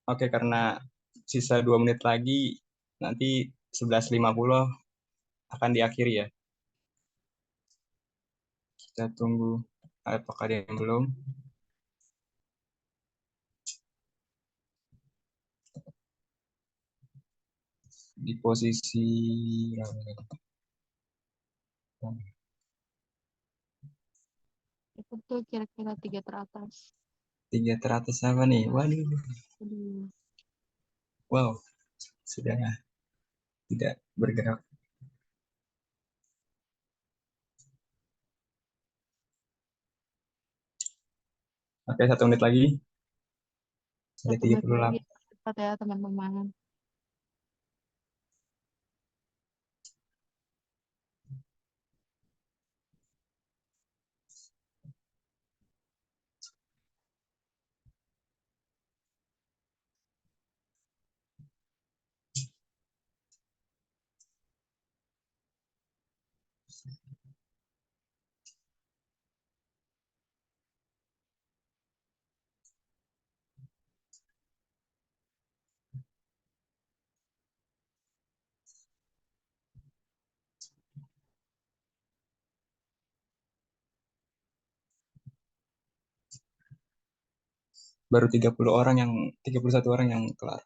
Oke, karena sisa 2 menit lagi, nanti 11.50 akan diakhiri ya. Kita tunggu apakah ada yang belum. Di posisi Itu tuh kira-kira 3 teratas. 3 teratas apa nih? Waduh. Aduh. Wow, sudah tidak bergerak. Oke, 1 menit lagi. Ada 1 menit lagi. 38. Cepat ya teman-teman. Baru 31 orang yang kelar.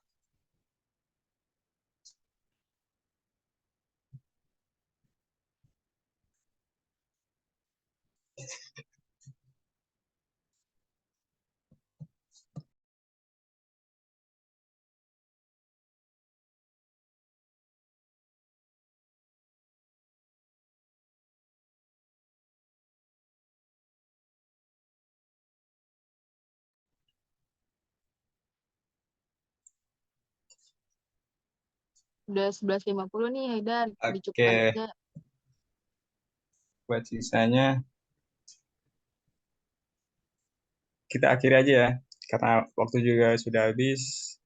Udah 11.50 nih Haidar, Oke. dicukupkan aja. Buat sisanya kita akhiri aja ya, karena waktu juga sudah habis.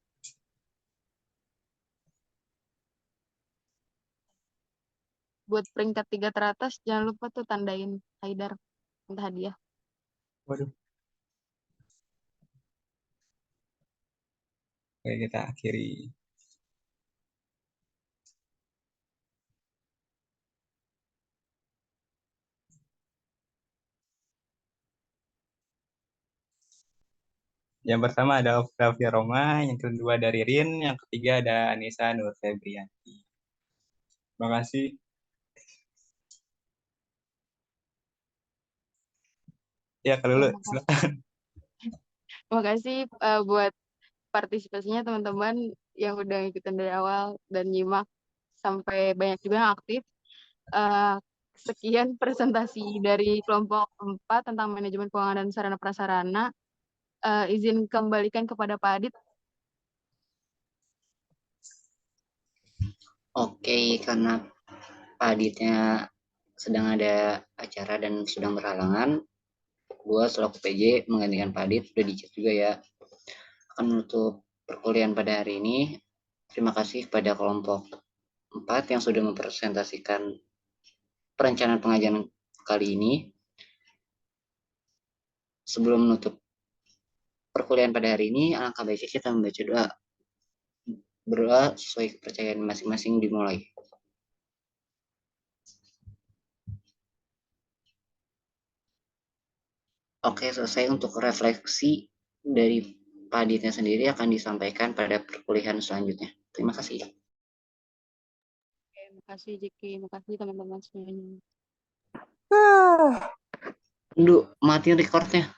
Buat peringkat 3 teratas, jangan lupa tuh tandain Haidar minta hadiah. Waduh. Oke, kita akhiri. Yang pertama ada Octavia Roma, yang kedua dari Rin, yang ketiga ada Anissa Nur Febrianti. Terima kasih. Ya, kalau dulu silakan. Terima kasih buat partisipasinya teman-teman yang udah ngikutin dari awal dan nyimak sampai banyak juga yang aktif. Sekian presentasi dari kelompok 4 tentang manajemen keuangan dan sarana prasarana. Izin kembalikan kepada Pak Adit. Oke, karena Pak Aditnya sedang ada acara dan sedang berhalangan, gua selaku PJ menggantikan Pak Adit, udah di chat juga ya. Akan menutup perkuliahan pada hari ini. Terima kasih kepada kelompok 4 yang sudah mempresentasikan perencanaan pengajian kali ini. Sebelum menutup perkuliahan pada hari ini, alangkah baiknya kita membaca doa. Berdoa sesuai kepercayaan masing-masing dimulai. Oke, selesai. Untuk refleksi dari Pak Aditnya sendiri akan disampaikan pada perkuliahan selanjutnya. Terima kasih. Oke, makasih Jiki, makasih teman-teman semuanya. Duh, matiin recordnya.